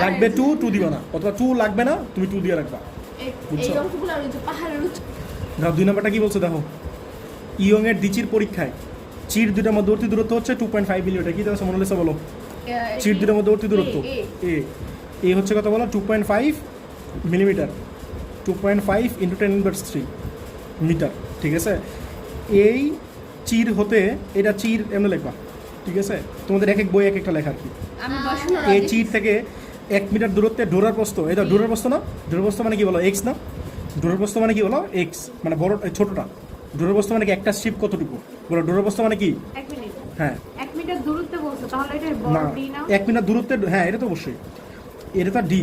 লাগবে 2 দিবা না, অথবা 2 লাগবে না তুমি 2 দিয়ে রাখবা, বুঝছো? এই অঙ্কগুলো আর ওই যে পাহাড়ের উচ্চ দেখো 2 নাম্বারটা কি বলছে, দেখো ইয়ং এর দ্বিচির পরীক্ষায় চির দুইটার মধ্যবর্তী দূরত্ব হচ্ছে 2.5 মিলিমিটার, কি দেওয়া মনে হচ্ছে বলো, চির দুইটার মধ্যবর্তী দূরত্ব এ, এ হচ্ছে কত বলো 2.5 মিলিমিটার, 2.5 ইন্টু 10 ইনভার্স 3 মিটার, ঠিক আছে। এই চির হতে এটা চির এমনি লিখবা, ঠিক আছে, তোমাদের এক এক বই এক একটা লেখা আর কি। আমি বসানো এই চির থেকে 1 মিটার দূরত্বে ডোরার প্রস্থ, এটা ডোরার প্রস্থ না, ডোরার প্রস্থ মানে কি বলো এক্স না, ডোরার প্রস্থ মানে কি বলো এক্স, মানে বড় ছোটটা, ডোরার প্রস্থ মানে কি একটা স্ট্রিপ কতটুকু বলো, ডোরার প্রস্থ মানে কি, 1 মিনিট। হ্যাঁ 1 মিটার দূরত্বে বলছো, তাহলে এটা না বড় ডি না? 1 মিটার দূরত্বে, হ্যাঁ এটা তো অবশ্যই, এটা তো ডি,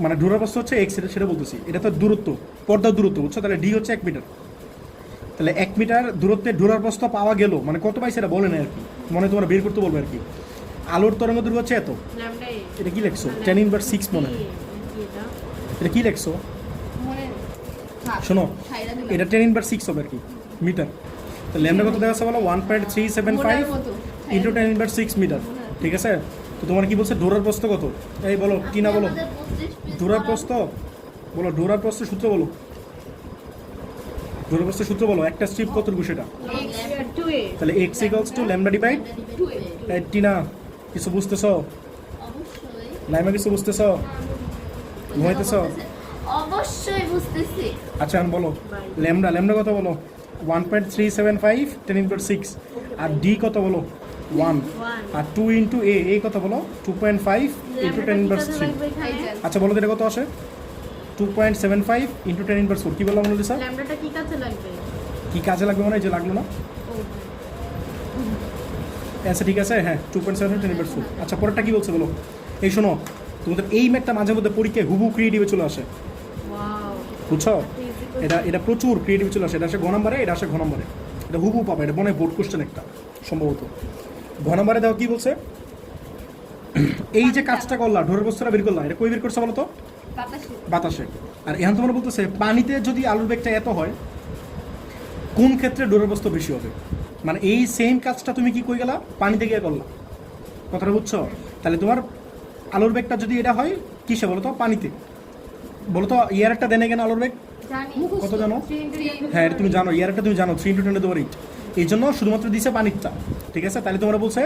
মানে ডোরার প্রস্থ হচ্ছে এক্স, সেটা বলতেছি, এটা তো দূরত্ব, পর্দার দূরত্ব, বুঝছো, তাহলে ডি হচ্ছে 1 মিটার, তাহলে 1 মিটার দূরত্বে ডোরার প্রস্থ পাওয়া গেল, মানে কত পাইছে এটা বলে না আর কি, মনে তোমরা বের করতে বলবে আর কি। আলোর তরঙ্গ দৈর্ঘ্য হচ্ছে এত, ল্যামডা এ। এটা কি লেখছো 10 ইনভার্স 6 মনে হয়, কি এটা? এটা কি লেখছো মনে থাক শোনো, ছাইরা দিলাম এটা 10 ইনভার্স 6 হবে আর কি মিটার, তাহলে ল্যামডা কত দেখা যাচ্ছে বলো 1.375 মতো ইন্টু 10 ইনভার্স 6 মিটার, ঠিক আছে। তো তোমার কি বলছে ডোরার প্রস্থ কত, এই বলো কি না বলো, ডোরার প্রস্থ বলো, ডোরার প্রস্থ সূত্র বলো, ডোরার প্রস্থ সূত্র বলো, একটা স্ট্রিপ কতটুকু সেটা, 2a। তাহলে x equals to lambda divide 2a Tina, কিছু বুঝতেছো, অবশ্যই লাইমা কিছু বুঝতেছো, ঘুমাইতেছো, অবশ্যই বুঝতেছি আচ্ছা এখন বলো ল্যামডা, ল্যামডা কত বলো 1.375 10 ইনভার্স 6, আর ডি কত বলো 1, আর 2 ইন্টু এ, এ কত বলো 2.5 ইন্টু 10 ইনভার্স 3। আচ্ছা বলো তো এটা কত আসে 2.75 ইন্টু 10 ইনভার্স 4, কি বললাম বলো স্যার, ল্যামডাটা কি কাছে লাগবে? কি কাজে লাগবে মানে এই যে লাগলো না, আচ্ছা ঠিক আছে, হ্যাঁ 2.7 10 ইনভার্স 4। আচ্ছা পরেরটা কি বলছে বলো, এই শোনো তোমাদের এই ম্যাথটা মাঝে মধ্যে পরীক্ষায় হুবু ক্রিয়েটিভে চলে আসে, ওয়াও। বুঝছো, এটা প্রচুর ক্রিয়েটিভ চলে আসে, এটা আসে ঘ নম্বরে, এটা আসে ঘ নম্বরে, এটা হুবু পাবে, এটা মনে হয় বোর্ড কোশ্চেন একটা সম্ভবত। ঘ নম্বরে দেখো কি বলছে, এই যে কাজটা করলা ঢোরের বস্তুটা বের করলা, এটা কই বের করছে বলো তো, বাতাসে বাতাসে। আর এখন তোমরা বলতেছে পানিতে যদি আলুর বেগটা এত হয় কোন ক্ষেত্রে ডোরের বস্তু বেশি হবে, মানে এই সেম কাজটা তুমি কি কই গেলা পানিতে গিয়ে করলা, কথাটা বুঝছো। তাহলে তোমার আলুর বেগটা যদি এটা হয় কিসে বলো তো, পানিতে, বলো তো ইয়ারটা দেনে কেন আলুর বেগ জানি। কত জানো, 3 into 10 হ্যাঁ এটা তুমি জানো, ইয়ারটা তুমি জানো 3 into 10 to the power 8, এই জন্য শুধুমাত্র দিছে পানিরটা, ঠিক আছে। তাহলে তোমরা বলছে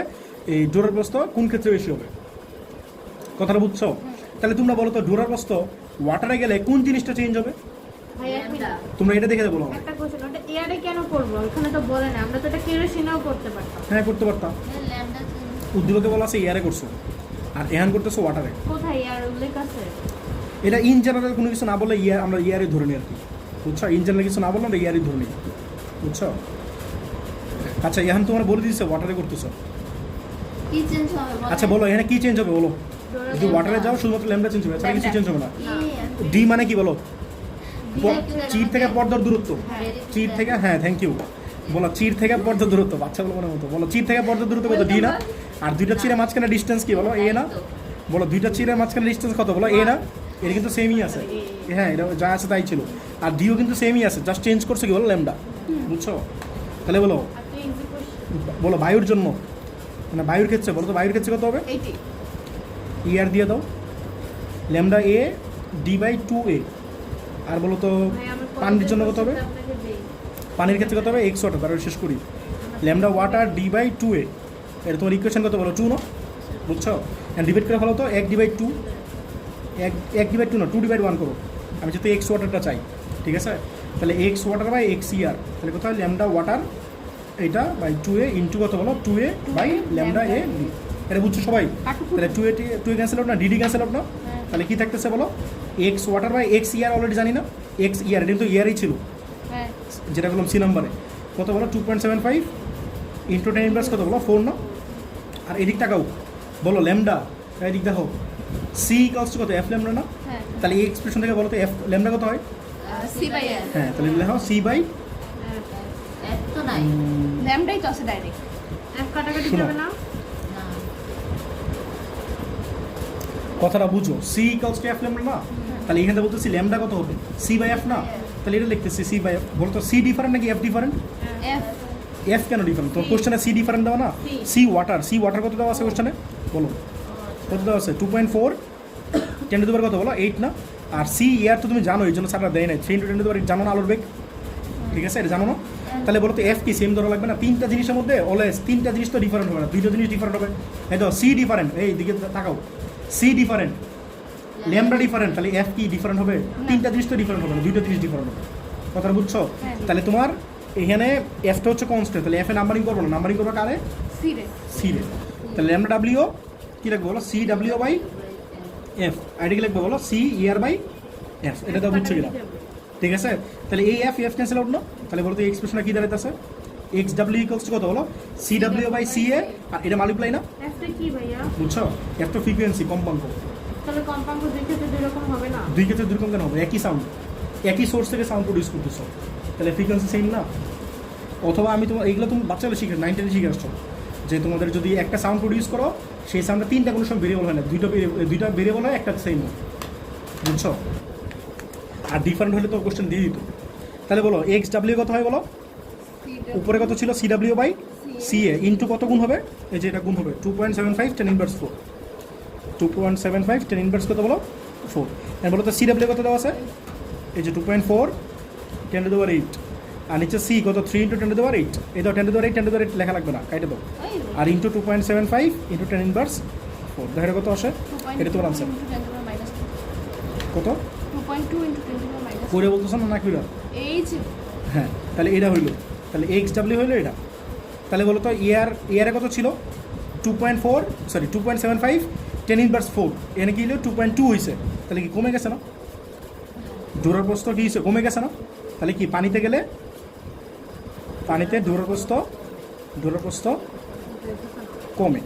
এই ডোরার প্রস্থ কোন ক্ষেত্রে বেশি হবে, কথাটা বুঝছো। তাহলে তোমরা বলো তো ডোরার প্রস্থ ওয়াটারে গেলে কোন জিনিসটা চেঞ্জ হবে, ভাই এক মিনিট। তোমরা এটা দেখে বলো আমাকে। একটা কোশ্চেন, ওটা এয়ারে কেন করবো? ওখানে তো বলে না, আমরা তো এটা কেরোসিনেও করতে পারতাম। হ্যাঁ করতে পারতাম, ল্যামডা উদ্যোগে বলা আছে ইয়ারে করছো, আর এহান করতেছো ওয়াটারে, কোথায় এয়ার উল্লেখ আছে? এটা ইন জেনারেল কোনো কিছু না বলে ইয়ার, আমরা ইয়ারই ধরে নিই আর কি, বুঝছো, ইন জেনারেল কিছু না বললে আমরা ইয়ারই ধরে নিই, বুঝছো। আচ্ছা এখন তোমার বলে দিচ্ছে ওয়াটারে করতেছো, কি চেঞ্জ হবে বলো? আচ্ছা বলো এখানে কি চেঞ্জ হবে বলো? যদি ওয়াটারে যাও শুধুমাত্র ল্যামডা চেঞ্জ হবে, তাহলে কিছু চেঞ্জ হবে না। ডি মানে কি বলো? চির থেকে পর্দার দূরত্ব। চির থেকে, হ্যাঁ থ্যাংক ইউ। বলো চির থেকে পর্দার দূরত্ব, বাচ্চাগুলো মনে মতো বলো। চির থেকে পর্দার দূরত্ব কত? ডি না? আর দুইটা চিরের মাঝখানে ডিস্টেন্স কি বলো? এ না? বলো দুইটা চিরের মাঝখানে ডিস্টেন্স কত বলো? এ না? এটা কিন্তু সেমই আছে, হ্যাঁ এটা যা আছে তাই ছিল। আর ডিও কিন্তু সেমই আছে, জাস্ট চেঞ্জ করছে কি বলো? ল্যামডা। বুঝছো? তাহলে বলো বলো বায়ুর জন্য, মানে বায়ুর ক্ষেত্রে বলো তো, বায়ুর ক্ষেত্রে কত হবে? ইয়ার দিয়ে দাও, ল্যামডা এ ডি বাই 2a। আর বলো তো পানির জন্য কত হবে? পানির ক্ষেত্রে কত হবে? X water. তারপরে শেষ করি, lambda water D by 2a। এটা তোমার ইকুয়েশন কত বলো? 2 না? বুঝছো? ডিভাইড করে ফেলো তো, 1 ডিভাইড 2, 1 ডিভাইড 2 না, 2 ডিভাইড 1 করো। আমি যেহেতু এক্স ওয়াটারটা চাই, ঠিক আছে? তাহলে এক্স ওয়াটার বাই এক্স ইয়ার, তাহলে কত হয়? ল্যামডা ওয়াটার এটা বাই 2a ইন্টু কত বলো? 2a বাই ল্যামডা এ ডি। এটা বুঝছো সবাই? তাহলে 2a ক্যান্সেল আউট না, ডিডি ক্যান্সেল আউট না? তাহলে কি থাকতেছে বলো? X water by X year, already জানি না এক্স ইয়ার, এটা কিন্তু ইয়ারই ছিল যেটা বললাম সি নাম্বারে। কত বলো? 2.75 ইন্টু 10 ইনভার্স কত বলো? 4 না? আর এদিক টাকাও বলো ল্যামডা, এদিক দেখো সি ইকুয়ালস টু কত? এফ ল্যামডা না? তাহলে এই এক্সপ্রেশন থেকে বলো তো এফ ল্যামডা কত হয়? C by F. হ্যাঁ তাহলে লেখো সি বাই এফ তো নাই। ল্যামডাই তো আছে ডাইরেক্ট, এফ কাটাকাটি শোনো। যাবে না। না। কথাটা বুঝো, C equals to F lambda না? তাহলে এখানে বলতেছি ল্যামডা কত হবে? সি বাই এফ না? তাহলে এটা লিখতেছি সি বাই এফ। বলতো সি ডিফারেন্ট নাকি এফ ডিফারেন্ট? এফ। এফ কেন ডিফারেন্ট? তোমার কোশ্চেনে সি ডিফারেন্ট দেওয়া না? সি ওয়াটার, সি ওয়াটার কত দেওয়া আছে কোশ্চেনে বলো? কত দেওয়া আছে? 2.4 10 টু দি পাওয়ার কত বলো? 8 না? আর সি ইয়ার তো তুমি জানো, এই জন্য স্যাররা দেয় নাই। 3 ইন্টু 10 টু দি পাওয়ার জানো না আলোর বেগ, ঠিক আছে? এটা জানো না? তাহলে বলো তো এফ কি সেম ধরা লাগবে না? তিনটা জিনিসের মধ্যে অলওয়েজ তিনটা জিনিস তো ডিফারেন্ট হবে না, দুইটা জিনিস ডিফারেন্ট হবে। এই তো সি ডিফারেন্ট, এই দিকে তাকাও, সি ডিফারেন্ট, ল্যামডা ডিফারেন্ট, তাহলে এফ কি ডিফারেন্ট হবে? তিনটা জিনিস তো ডিফারেন্ট হবে না, দুইটা জিনিস ডিফারেন্ট হবে। কথাটা বুঝছো? তাহলে তোমার এখানে এফটা হচ্ছে কনস্ট্যান্ট, তাহলে এফ এ নাম্বারিং করবো না, নাম্বারিং করবো কারে? সি রে। সি রে। তাহলে ল্যামডা ডাব্লিউ কী লিখবো বলো? C W by F. ID লিখবো বলো? C year by F. এটা তো বুঝছো কিনা? ঠিক আছে? তাহলে এই এফ এফ ক্যান্সেল আউট না? তাহলে বলো তো এই এক্সপ্রেশনটা কী দাঁড়াইতেছে? এক্স ডাব্লিউ ইকুয়ালস টু কত বলো? সি ডাব্লিউ বাই সি এ, আর এটা মাল্টিপ্লাই না? এফটা কি ভাইয়া? বুঝছো? এফ তো ফ্রিকোয়েন্সি, কম্পাঙ্ক। তাহলে কম্পাঙ্ক দুই ক্ষেত্রে দুই রকম হবে না? দুই ক্ষেত্রে দুরকম কেন হবে? একই সাউন্ড, একই সোর্স থেকে সাউন্ড প্রডিউস করতেছো, তাহলে ফ্রিকোয়েন্সি সেম না? অথবা আমি তোমার এইগুলো তুমি বাচ্চাগুলো শিখে 9 10 শিখে আসছো যে তোমাদের যদি একটা সাউন্ড প্রডিউস করো, সেই সাউন্ডটা তিনটা কোনো সময় ভেরিয়েবল হয় না, দুইটা ভেরিয়েবল হয়, একটা সেম হয়। বুঝছো? আর ডিফারেন্ট হলে তো কোশ্চেন দিয়ে দিত। তাহলে বলো এক্স ডাব্লিউ কত হয় বলো? উপরে কত ছিল? C W by C A into কত গুণ হবে? এই যে এটা গুণ হবে 2.75 10 ইনভার্স 4। 2.75 10 ইনভার্স কত বলো? 4। এর বলো তো সি ডাব্লিউ কত দেওয়া আছে? এই যে 2.4 10 টু দি পাওয়ার 8, আর নিচে সি কত? 3 ইন্টু 10 টু দি পাওয়ার 8। এই তো 10 to the power 8 10 to the পাওয়ার 8 লেখা লাগবে না, কাইটে দাও। আর ইন্টু 2.75 ইন্টু 10 ইনভার্স 4, দেখো এটা কত আসে? এটা তোমার আনসার কত? 2.2 into 10 to the power minus. করে বলতেছো না নাকি? এই যে হ্যাঁ তাহলে এটা হইলো, তাহলে এক্স ডাব্লিউ হইলো এটা। তাহলে বলো তো ইয়ারে কত ছিল? 2.75 10 ইনভার্স 4, এখানে কি হলো? 2.2 হয়েছে, তাহলে কি কমে গেছে না? দূরপ্রস্থ কি হয়েছে? কমে গেছে না? তাহলে কি পানিতে গেলে পানিতে দূরপ্রস্থ কমে।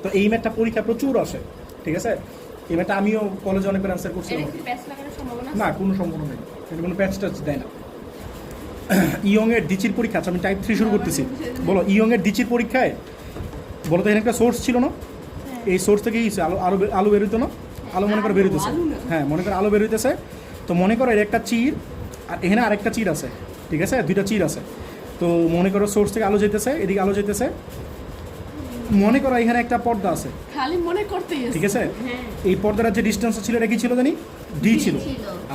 তো এই ম্যাথটা পরীক্ষা প্রচুর আসে, ঠিক আছে? এই ম্যাথটা আমিও কলেজে অনেকবার অ্যান্সার করছিলাম। এটা কি প্যাচ লাগানোর সম্ভাবনা আছে? না, কোনো সম্ভাবনা নেই, এটা কোনো প্যাচ টাচ দেয় না। ইয়ং এর ডিচির পরীক্ষা, আচ্ছা আমি টাইপ 3 শুরু করতেছি। বলো ইয়ং এর ডিচির পরীক্ষায় বলো তো এখানে একটা সোর্স ছিল না? এই সোর্স থেকে আলো বেরোতো না? আলো মনে করো বেরোতেছে, হ্যাঁ মনে করো আলো বেরোতেছে। তো মনে করো এর একটা চির আর এখানে আরেকটা চির আছে, ঠিক আছে? দুইটা চির আছে। তো মনে করো সোর্স থেকে আলো যেতেছে, এদিকে আলো যেতেছে। মনে করো এখানে একটা পর্দা আছে, খালি মনে করতেই আছে। ঠিক আছে? এই পর্দার যে ডিস্টেন্স ছিল এটা কি ছিল জানি? ডি ছিল।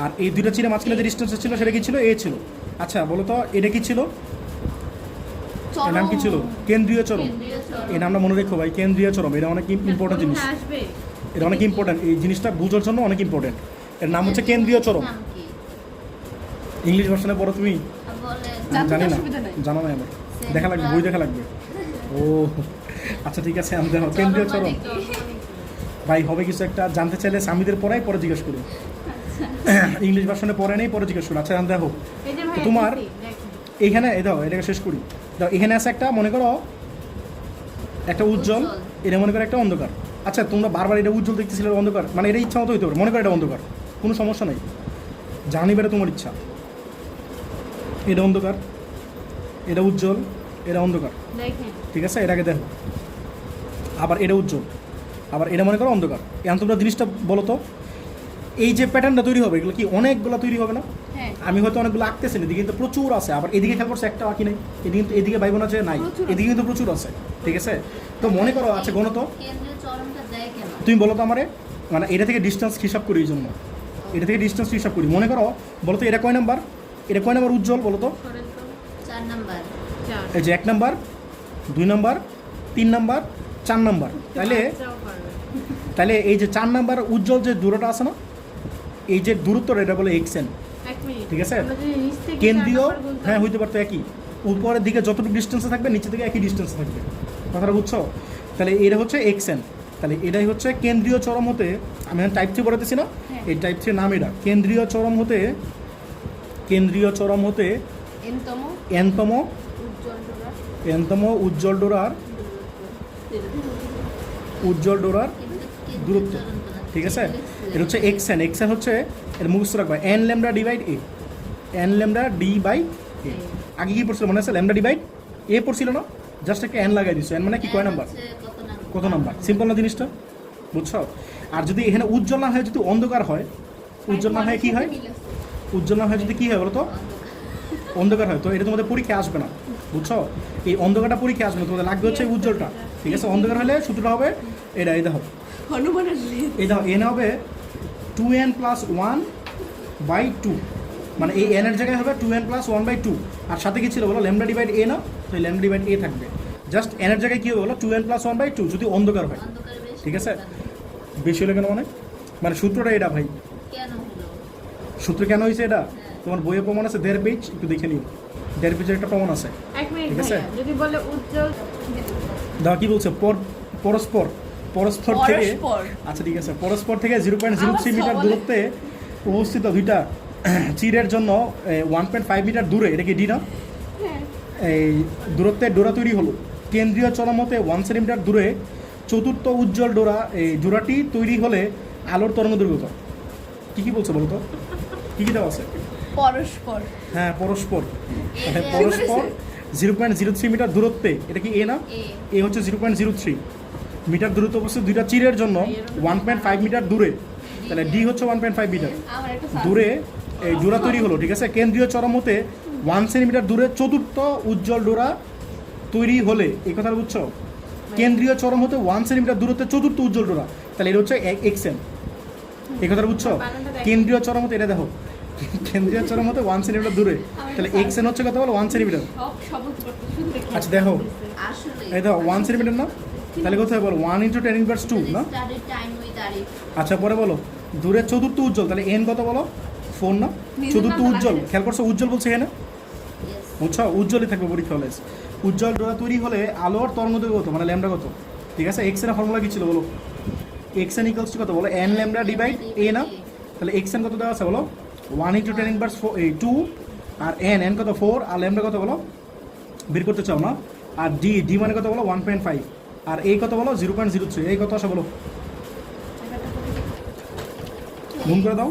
আর এই দুইটা চিরের মাঝখানে যে ডিস্টেন্স ছিল সেটা কি ছিল? এ ছিল। আচ্ছা বলো তো এটা কি ছিল? এর নাম কি ছিল? কেন্দ্রীয় চরম। এই নামটা মনে রেখো ভাই, কেন্দ্রীয় চরম। এটা অনেক ইম্পর্টেন্ট জিনিস, আসবে। এটা অনেক ইম্পর্টেন্ট, এই জিনিসটা বোঝার জন্য অনেক ইম্পর্টেন্ট। এর নাম হচ্ছে কেন্দ্রীয় চরম। নাম কি? ইংলিশ ভার্সনে পড়ো তুমি? বলে জানি না, অসুবিধা নাই। জানো না আমার, দেখা লাগবে, বই দেখা লাগবে। ও আচ্ছা ঠিক আছে, আমি দেখো কেন্দ্রীয় চরম ভাই হবে কিছু একটা জানতে চাইলে স্বামীদের পড়াই পরে জিজ্ঞেস করুন, ইংলিশ ভার্সনে পড়ে নেই, পরে জিজ্ঞেস করুন। আচ্ছা দেখো এই যে তো ভাই তোমার দেখো এইখানে এই দাও, এটাকে শেষ করি। দাও এখানে আছে একটা, মনে করো একটা উজ্জ্বল এটা মনে করো একটা অন্ধকার। আচ্ছা তোমরা বারবার এটা উজ্জ্বল দেখতেছিলে অন্ধকার, মানে এটা ইচ্ছা মতো হইতে পারে, মনে করো এটা অন্ধকার, কোনো সমস্যা নেই, জানি বেটা তোমার ইচ্ছা। এটা অন্ধকার, এটা উজ্জ্বল, এটা অন্ধকার, দেখেন ঠিক আছে, এটাকে দেখো। আবার এটা উজ্জ্বল, আবার এটা মনে করো অন্ধকার। এখন তোমরা জিনিসটা বলো তো, এই যে প্যাটার্নটা তৈরি হবে এগুলো কি অনেকগুলো তৈরি হবে না? হ্যাঁ আমি হয়তো অনেকগুলো আঁকতেছি না, এদিকে কিন্তু প্রচুর আছে, আবার এদিকে খেয়াল করছে একটা আঁকি নাই, এদিকে কিন্তু এদিকে ভাইব না যে নাই, প্রচুর এদিকে কিন্তু প্রচুর আছে, ঠিক আছে। তো মনে করো আছে গণ তো, কেন্দ্রীয় চরমটা দেয় কেন? তুমি বলো তো আমারে, মানে এটা থেকে ডিস্টেন্স হিসাব করি, এই জন্য এটা থেকে ডিস্টেন্স হিসাব করি। মনে করো বলো তো এটা কয় নাম্বার, এটা কয় নাম্বার উজ্জ্বল বলো তো? সরেন তো 4 নাম্বার। 4 এই যে 1 নাম্বার, 2 নাম্বার, 3 নাম্বার, 4 নাম্বার। যাও পারবে তাহলে এই যে 4 নাম্বার উজ্জ্বল যে দূরটা আছে না, এই যে দূরত্বটা এটা বলে এক্সএন, 1 মিনিট ঠিক আছে। আমরা যদি নিচ থেকে কেন্দ্রীয়, 4 নাম্বার গুনতাম, হ্যাঁ হইতে পারতো একই, উপরের দিকে যতটুকু ডিস্টেন্সে থাকবে নিচে থেকে একই ডিস্টেন্সে থাকবে, কথাটা বুঝছো? তাহলে এটা হচ্ছে এক্সএন, তাহলে এটাই হচ্ছে কেন্দ্রীয় চরম হতে, আমি টাইপ 3 পড়াতেছি না, হ্যাঁ। এই টাইপ 3 নাম এটা, কেন্দ্রীয় চরম হতে, কেন্দ্রীয় চরম হতে এনতম এনতম উজ্জ্বল ডোরা এনতম উজ্জ্বল ডোরার, উজ্জ্বল ডোরার কিন্তু কেন্দ্রীয় দূরত্ব, চরমটা না। ঠিক আছে। এটা হচ্ছে এক্সএন, এক্সএন হচ্ছে এটা মুখস্থ রাখবা, N lambda divide A, N lambda D by A. আগে কি পড়ছিল মনে আছে? ল্যামডা ডিভাইড এ পড়ছিল না, জাস্ট একটা এন লাগাই দিছো, এন মানে কি কয় নাম্বার, হচ্ছে কত নাম্বার? কত নাম্বার, সিম্পল না জিনিসটা, বুঝছো? আর যদি এখানে উজ্জ্বল না হয়, যদি অন্ধকার হয়, উজ্জ্বল না হয় কি হয়, উজ্জ্বল না হয় যদি কি হয় বলো তো? অন্ধকার হয়, তো এটা তোমাদের পরীক্ষায় আসবে না, বুঝছো? এই অন্ধকারটা পরীক্ষায় আসবে না, তোমাদের লাগবে হচ্ছে এই উজ্জ্বলটা, ঠিক আছে। অন্ধকার হলে সূত্রটা হবে এটা, এই দেখো, হনুমানের লিস্ট এই দেখো এন হবে 2n + 1/2, মানে এই n এর জায়গায় হবে 2n + 1/2, আর সাথে কি ছিল বলো? ল্যামডা ডিভাইড এ না, তো এই ল্যামডা ডিভাইড এ থাকবে, জাস্ট n এর জায়গায় কি হবে বলো? 2n + 1/2 যদি অন্ধকার হয়, অন্ধকারে বেশি ঠিক আছে। নাম্বার। বেশি হলে কেন মানে সূত্রটা এটা ভাই, কেন হলো? সূত্র কেন হয়েছে এটা তোমার বইয়ে প্রমাণ আছে 1.5 পেজ, একটু দেখে নিও, 1.5 পেজের একটা প্রমাণ আছে। 1 মিনিট ঠিক আছে। ভাইয়া, যদি বলে উজ্জ্বল দাও কি বলছে, পরস্পর পরস্পর থেকে, পরস্পর। আচ্ছা ঠিক আছে, পরস্পর থেকে 0.03 মিটার দূরত্বে অবস্থিত দুইটা চিরের জন্য 1.5 মিটার দূরে, এটা কি ডি না, হ্যাঁ এই দূরত্বে ডোরা তৈরি হলো। কেন্দ্রীয় চরম হতে 1 সেন্টিমিটার দূরে চতুর্থ উজ্জ্বল ডোরা, এই জোড়াটি তৈরি হলে আলোর তরঙ্গ দৈর্ঘ্য কত? কি বলছো বলো তো, কি দেওয়া আছে? পরস্পর। হ্যাঁ পরস্পর, এই যে পরস্পর 0.03 মিটার দূরত্বে, এটা কি এ না, এ। এ হচ্ছে 0.03 মিটার দূরত্ব অবস্থিত দুইটা চিরের জন্য 1.5 মিটার দূরে, তাহলে ডি হচ্ছে 1.5 মিটার আমার একটা দূরে এই ডোরা তৈরি হলো, ঠিক আছে। কেন্দ্রীয় চরম হতে 1 সেন্টিমিটার দূরে চতুর্থ উজ্জ্বল ডোরা তৈরি হলে, এই কথা বুঝছো? কেন্দ্রীয় চরম হতে 1 সেন্টিমিটার দূরত্বে চতুর্থ উজ্জ্বল ডোরা, তাহলে এটা হচ্ছে এক্সএন, এই কথা বুঝছো? কেন্দ্রীয় চরম হতে, এটা দেখো, কেন্দ্রীয় চরম হতে 1 সেন্টিমিটার দূরে, তাহলে এক্সএন হচ্ছে কত বলো? 1 সেন্টিমিটার। সব সবুজ করতে শুধু দেখি আচ্ছা দেখো, আসলে এই দেখো 1 সেন্টিমিটার না, তাহলে কোথায় বলো 1 × 10⁻², না? Study time with Arif. আচ্ছা পরে বলো দূরের চতুর্থ উজ্জ্বল, তাহলে এন কত বলো? 4 না? চতুর্থ উজ্জ্বল, খেয়াল করছো উজ্জ্বল বলছে এখানে, ইয়েস। বুঝছো? উজ্জ্বলই থাকবে পরীক্ষা হলে। উজ্জ্বল ডোরা তৈরি হলে আলোর তরঙ্গদৈর্ঘ্য কত, মানে ল্যামডা কত, ঠিক আছে। এক্স এর ফর্মুলা কি ছিল বলো? এক্স এন ইকুয়ালস টু কত বলো? এন ল্যামডা ডিভাইড এ না, তাহলে এক্স এন কত দেওয়া আছে বলো? 1 × 10⁻², আর এন কত 4, আর ল্যামডা কত বলো? বের করতে চাও না, আর ডি মানে কত বলো? 1.5, আর এই কত বলো? 0.03, এই কত আসে বলো? গুণ করে দাও,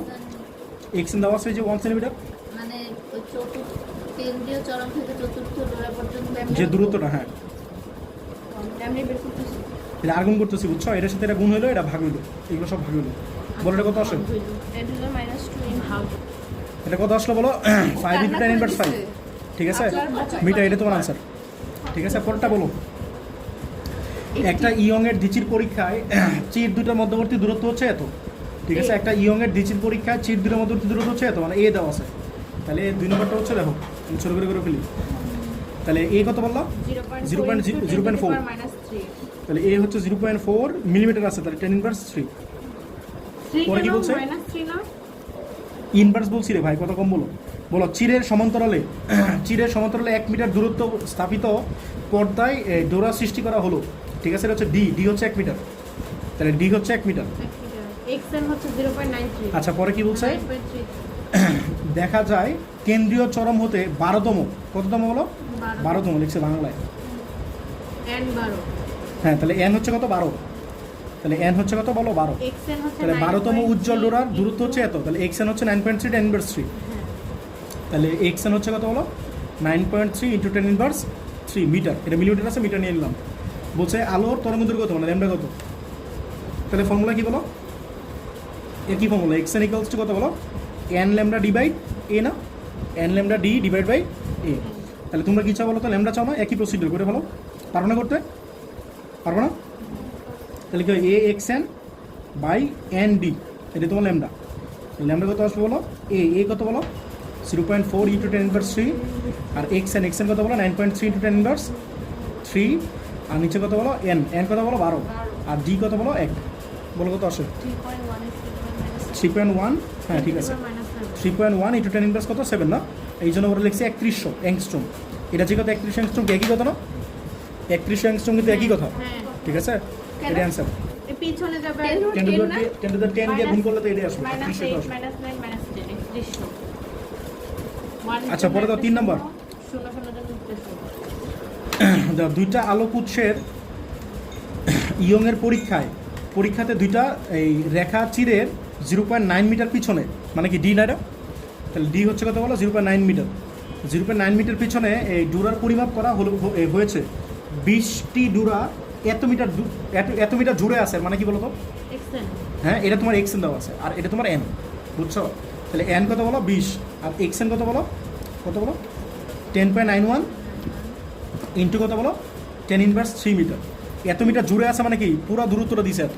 এক্স এন দেওয়া আছে যে 1 সেন্টিমিটার, মানে ওই চতুর্থ কেন্দ্রীয় চরম থেকে চতুর্থ ডোরা পর্যন্ত যে দূরত্বটা, হ্যাঁ এমনি বের করতেছি এটা আর গুণ করতেছি, বুঝছো? এটার সাথে এটা গুণ হইলো, এটা ভাগ হইলো, এগুলো সব ভাগ হইলো, বলো এটা কত আসে? এটা হলো -2 ইন হাফ এটা কত আসলো বলো? 5 × 10⁻5, ঠিক আছে মিটার, এটা তোমার আনসার, ঠিক আছে। পরেরটা বলো, একটা ইয়ং এর দ্বিচির পরীক্ষায় চির দুটার মধ্যবর্তী দূরত্ব হচ্ছে এত, ঠিক আছে। একটা ইয়ং এর দ্বিচির পরীক্ষায় চির দুটার মধ্যবর্তী দূরত্ব হচ্ছে এত, মানে এ দেওয়া আছে, তাহলে 2 নম্বরটা হচ্ছে দেখো, আমি ছোট করে ফেলি, তাহলে এ কত বললাম? 0.4, তাহলে এ হচ্ছে 0.4 মিলিমিটার আছে, তাহলে 10⁻3। পরে কি বলছে? -3 না ইনভার্স বলছি রে ভাই, কত কম বলো, বলো চিরের সমান্তরালে 1 মিটার দূরত্ব স্থাপিত পর্দায় ডোরা সৃষ্টি করা হলো, ঠিক আছে। এটা হচ্ছে ডি হচ্ছে 1 মিটার, তাহলে ডি হচ্ছে 1 মিটার। এক্সএন হচ্ছে 0.93 আচ্ছা পরে কি বলছে? 9.3 দেখা যায় কেন্দ্রীয় চরম হতে 12তম, কততম বলো? 12তম লিখছে বাংলায়, এন 12 হ্যাঁ, তাহলে এন হচ্ছে কত? 12। তাহলে এন হচ্ছে কত বলো? 12। এক্সএন হচ্ছে তাহলে 12তম 9.3 উজ্জ্বল ডোরার দূরত্ব হচ্ছে এত, তাহলে এক্সএন হচ্ছে 9.3 10 ইনভার্স 3। হ্যাঁ। তাহলে এক্সএন হচ্ছে কত বলো? 9.3 ইন্টু 10 ইনভার্স 3 মিটার। এটা মিলিমিটার আছে, মিটার নিয়ে নিলাম। বলছে আলোর তরঙ্গ দৈর্ঘ্য কত, মানে ল্যামডা কত? তাহলে ফর্মুলা কি বলো? এর কি ফর্মুলা? এক্সএন ইকুয়ালস টু কত বলো? N lambda D by A না, N lambda D divide by A. তাহলে তোমরা কি চাও বলো তো? ল্যামডা চাও না? একই প্রসিডিউর করে ফেলো। পারবো না করতে? পারবো না? তাহলে কি হয়? A X N by N D, এটা তোমার ল্যামডা। ল্যামডা কত আসবে বলো? এ কত বলো? 0.4 ইন্টু 10 ইনভার্স 3, আর এক্স এন কত বলো? 9.3 ইন্টু 10 ইনভার্স 3, আর নিচে কত বলো? এন কত বলো? 12, আর ডি কত বলো? 1। বলো কত আসে? 3.1। হ্যাঁ ঠিক আছে, 3.1 ইন্টু 10 ইনভার্স কত? 7 না? এই জন্য ওরা লিখছে 3100 অ্যাংস্ট্রোম। এটা যে কত? 3100 অ্যাংস্ট্রোম কি একই কথা না? 3100 অ্যাংস্ট্রোম কিন্তু একই কথা, হ্যাঁ। ঠিক আছে? এটা অ্যান্সার। এই পিছনে যাবে 10 to the 10 দিয়ে গুণ করলে তো এটাই আসবে, -8 3100 আসবে। -9 -10 3100। আচ্ছা, পরে দাও 3 নম্বর। 0 দুইটা আলোক উৎসের ইয়ংয়ের পরীক্ষাতে দুইটা এই রেখা চিরের 0.9 মিটার পিছনে, মানে কি ডি না এটা? তাহলে ডি হচ্ছে কত বলো? 0.9 মিটার। 0.9 মিটার পিছনে এই ডুরার পরিমাপ করা হয়েছে 20টি ডুরা এত মিটার জুড়ে আছে, মানে কি বলো তো? এক্সএন। হ্যাঁ, এটা তোমার এক্সএন দেওয়া আছে, আর এটা তোমার এন, বুঝছো? তাহলে এন কত বলো? 20, আর এক্সএন কত বলো? 10.91 ইন্টু কত বলো? 10 ইনভার্স 3 মিটার। এত মিটার জুড়ে আছে মানে কি পুরো দূরত্বটা দিছে এত।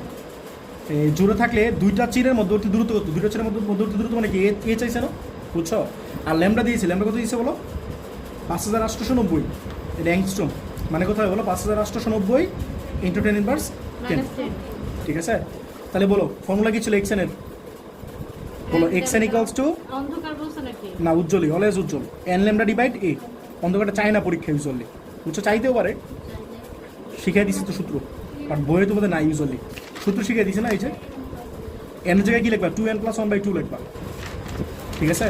জুড়ে থাকলে দুইটা চিরের মধ্যবর্তী দূরত্ব কত? দুইটা চিরের মধ্যবর্তী দূরত্ব মানে কি এ চাইছে না, বুঝছো? আর ল্যামডা দিয়েছে, ল্যামডা কত দিয়েছে বলো? 5890। এটা অ্যাংস্ট্রোম, মানে কোথায় বলো? 5890 ইন্টু 10 ইনভার্স 10, -10। ঠিক আছে? তাহলে বলো ফর্মুলা কি ছিল এক্সএন এর? বলো এক্সএন ইকুয়ালস টু, অন্ধকার বলছো নাকি? না উজ্জ্বলই, অলওয়েজ উজ্জ্বল, এন ল্যামডা ডিভাইড এ। অন্ধকারটা চায় না পরীক্ষা ইউজুয়ালি, বুঝছো? চাইতেও পারে, শিখাই দিচ্ছি তো সূত্র, বাট বইয়ে তোমাদের নাই ইউজুয়ালি সূত্র শিখাই দিচ্ছে না। এই যে এনের জায়গায় কি লিখবা? 2n+1/2 লিখবা, ঠিক আছে?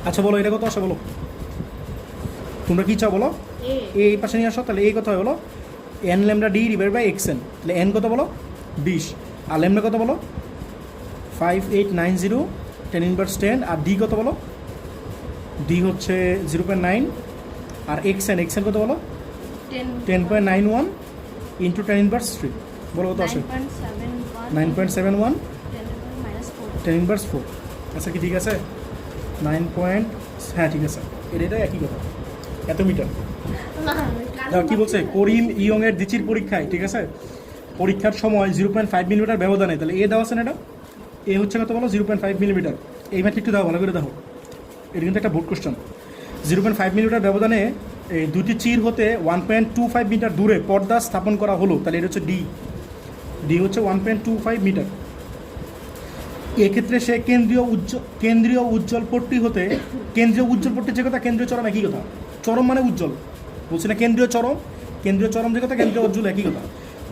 আচ্ছা বলো এটা কত আসে বলো? তোমরা কি চাও বলো? এই পাশে নিয়ে আসো, তাহলে এই কথা বলো? N lambda D divide by X N. তাহলে এন কত বলো? 20, আর ল্যামডা কত বলো? 5890 10 ইনভার্স 10, আর ডি কত বলো? ডি হচ্ছে 0.9, আর এক্সএন কত বলো? 10.91 ইন্টু 10 ইনভার্স 3। বলো কত আসে? 9.71 10 ইনভার্স 4। আচ্ছা কি ঠিক আছে? 9. হ্যাঁ ঠিক আছে, এটা একই কথা, এত মিটার। কি বলছে? করিম ইয়ংয়ের দিচির পরীক্ষায়, ঠিক আছে, পরীক্ষার সময় 0.5 মিলিমিটার ব্যবধানে, তাহলে এ দেওয়া আছে না? এটা এ হচ্ছে কত বলো? 0.5 মিলিমিটার। এই ম্যাথ একটু দাও, ভালো করে দেখো, এটা কিন্তু একটা বোর্ড কোশ্চেন। 0.5 মিলিমিটার ব্যবধানে এই দুটি চির হতে 1.25 মিটার দূরে পর্দা স্থাপন করা হলো, তাহলে এটা হচ্ছে ডি হচ্ছে 1.25 মিটার। এক্ষেত্রে সে কেন্দ্রীয় উজ্জ্বল পট্টি হতে, কেন্দ্রীয় উজ্জ্বল পট্টি যে কথা, কেন্দ্রীয় চরম একই কথা। চরম মানে উজ্জ্বল, বলছি না কেন্দ্রীয় চরম যে কথা, কেন্দ্রীয় উজ্জ্বল একই কথা।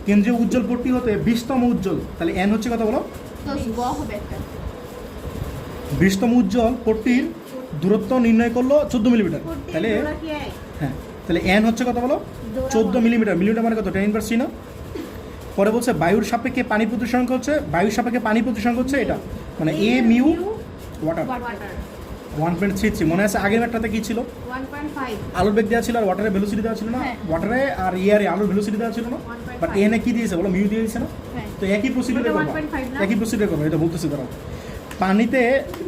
কেন্দ্রীয় উজ্জ্বল পট্টি হতে 20তম উজ্জ্বল, তাহলে এন হচ্ছে কথা বলো? 20তম উজ্জ্বল পট্টির দূরত্ব নির্ণয় করলো 14 মিলিমিটার, তাহলে হ্যাঁ, তাহলে এন হচ্ছে কথা বলো? 14 মিলিমিটার। মিলিমিটার মানে কত? 10 ইনভার্স 3 না? পরে বলছে বায়ুর সাপেক্ষে পানি প্রতিসংখ্য হচ্ছে এটা, মানে এ মিউ ওয়াটার 1.33। মনে আছে আগের ম্যাটটাতে কি ছিল? 1.5 আলোর বেগ দেওয়া ছিল আর ওয়াটারের ভেলোসিটি দেওয়া ছিল না? ওয়াটারে আর এয়ারে আলোর ভেলোসিটি দেওয়া ছিল না? 1.5 বাট এনে কি দিয়েছে বলো? মিউ দিয়ে দিয়েছে না? হ্যাঁ। তো একই প্রসিডিউরে করবা, 1.5 না? একই প্রসিডিউরে করবা, এটা বলতেছি দাঁড়াও। পানিতে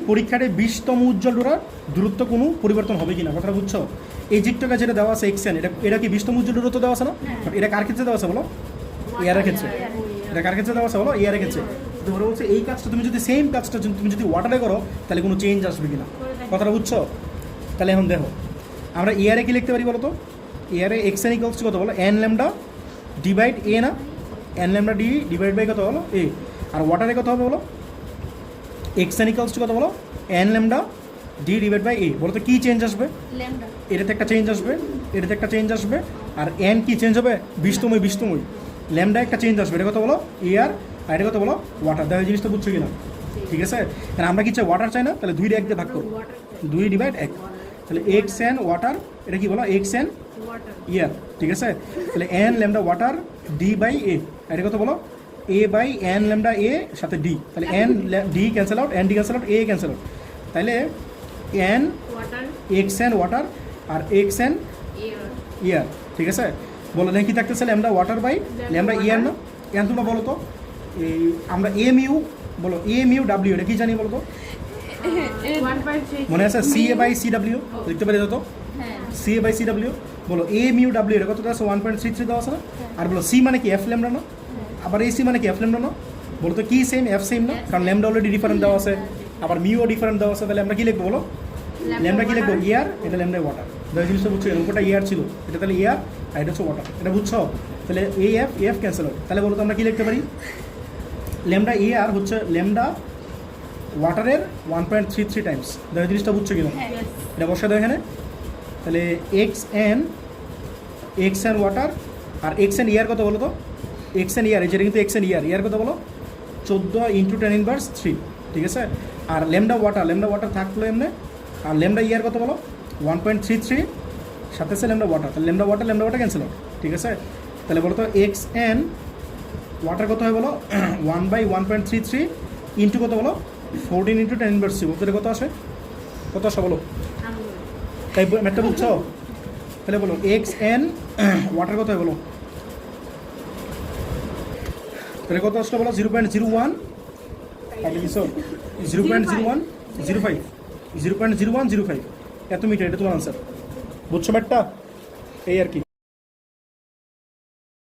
পরীক্ষারে 20তম উজ্জ্বল ডোরার দূরত্ব কোনো পরিবর্তন হবে কিনা, কথাটা বুঝছো? এই জিকটাকে যেটা দেওয়া আছে এক্সএন, এটা কি 20তম উজ্জ্বল দূরত্ব দেওয়া আছে না? বাট এটা কার ক্ষেত্রে দেওয়া আছে বলো? এয়ারের ক্ষেত্রে। এটা কার ক্ষেত্রে দেওয়া আছে বলো? এয়ারের ক্ষেত্রে। তোমরা বলছে এই কাজটা তুমি যদি সেম কাজটা তুমি যদি ওয়াটারে করো, তাহলে কোনো চেঞ্জ আসবে কিনা, কথাটা বুঝছো? তাহলে এখন দেখো আমরা এয়ারে কি লিখতে পারি বলো তো? এয়ারে এক্সএন ইকুয়ালস টু কত বলো? এন ল্যামডা ডিভাইড এ না? N lambda D divide by কত বলো? এ। আর ওয়াটারে কত হবে বলো? এক্সএন ইকুয়ালস টু কত বলো? N lambda D divide by A. বলো তো কী চেঞ্জ আসবে? ল্যামডা। এটাতে একটা চেঞ্জ আসবে, এটাতে একটা চেঞ্জ আসবে, আর এন কি চেঞ্জ হবে? 20তম। ল্যামডা একটা চেঞ্জ আসবে, এটা কত বলো? এয়ার, আর এটা কত বলো? ওয়াটার। দেখো এই জিনিসটা বুঝছো কিনা? ঠিক আছে, কারণ আমরা কি চাই? ওয়াটার চাই না? তাহলে 2 1 দিয়ে ভাগ করবো, 2 ডিভাইড 1। তাহলে এক্স এন ওয়াটার, এটা কি বলো, এক্স এন ওয়াটার ইয়ার, ঠিক আছে। তাহলে N lambda water D by A, এটা কত বলো, A by N lambda A সাথে ডি, তাহলে N D cancel out, N D cancel out, A cancel out, তাহলে N water X N water আর এক্স এন এয়ার ইয়ার, ঠিক আছে। বলো দেখি কি থাকতেছে, lambda water by lambda air না, এখন তোমরা বলো তো এই আমরা এম ইউ, বলো এম ইউ ডাব্লিউ, এটা কি জানি বলো তো, 1.3 মনে আছে C A by C W, লিখতে পারি তো হ্যাঁ C A by C W, বলো এ মিউ ডাব্লিউ এটা কত দেওয়া আছে 1.33 দেওয়া আছে না, আর বলো সি মানে কি এফ ল্যামডা না, আবার এ সি মানে কি এফ ল্যামডা না, বলো তো কি সেম এফ সেম না, কারণ ল্যামডা অলরেডি ডিফারেন্ট দেওয়া আছে, আবার মিউও ডিফারেন্ট দেওয়া আছে, তাহলে আমরা কি লিখবো বলো, ল্যামডা কি লিখবো, ইয়ার, এটা ল্যামডা ওয়াটার, দুই জিনিসটা বুঝছো, উপরটা ইয়ার ছিল, এটা তাহলে ইয়ার আর এটা হচ্ছে ওয়াটার, এটা বুঝছো, তাহলে এ এফ ক্যান্সেল আউট, তাহলে বলো তো আমরা কি লিখতে পারি, ল্যামডা ইয়ার হচ্ছে ল্যামডা ওয়াটারের 1.33 টাইমস, দুই জিনিসটা বুঝছো কিনা, এটা বসে দাও এখানে, তাহলে এক্স এন ওয়াটার আর এক্স এন ইয়ার কত বলো তো, এক্স এন ইয়ার, যেটা কিন্তু এক্স এন ইয়ার কত বলো 14 × 10⁻³ ঠিক আছে, আর ল্যামডা ওয়াটার থাকলো এমনি, আর ল্যামডা ইয়ার কত বলো 1.33 সাথে আছে ল্যামডা ওয়াটার, তাহলে ল্যামডা ওয়াটার ক্যান্সেল আউট, ঠিক আছে। তাহলে বলো তো এক্স এন ওয়াটার কত হয় বলো 1/1.33 ইন্টু কত বলো 14 × 10⁻³ বলতে কত আসে, কত আসে বলো, তাই ম্যাথটা বুঝছো, তাহলে বলো এক্স এন ওয়াটার কত হয় বলো, তাহলে কত আসলো বলো 0.01, তাহলে কি 0.0105 এত মিটার, এটা তোমার আনসার, বুঝছো ম্যাথটা, এই আর কি।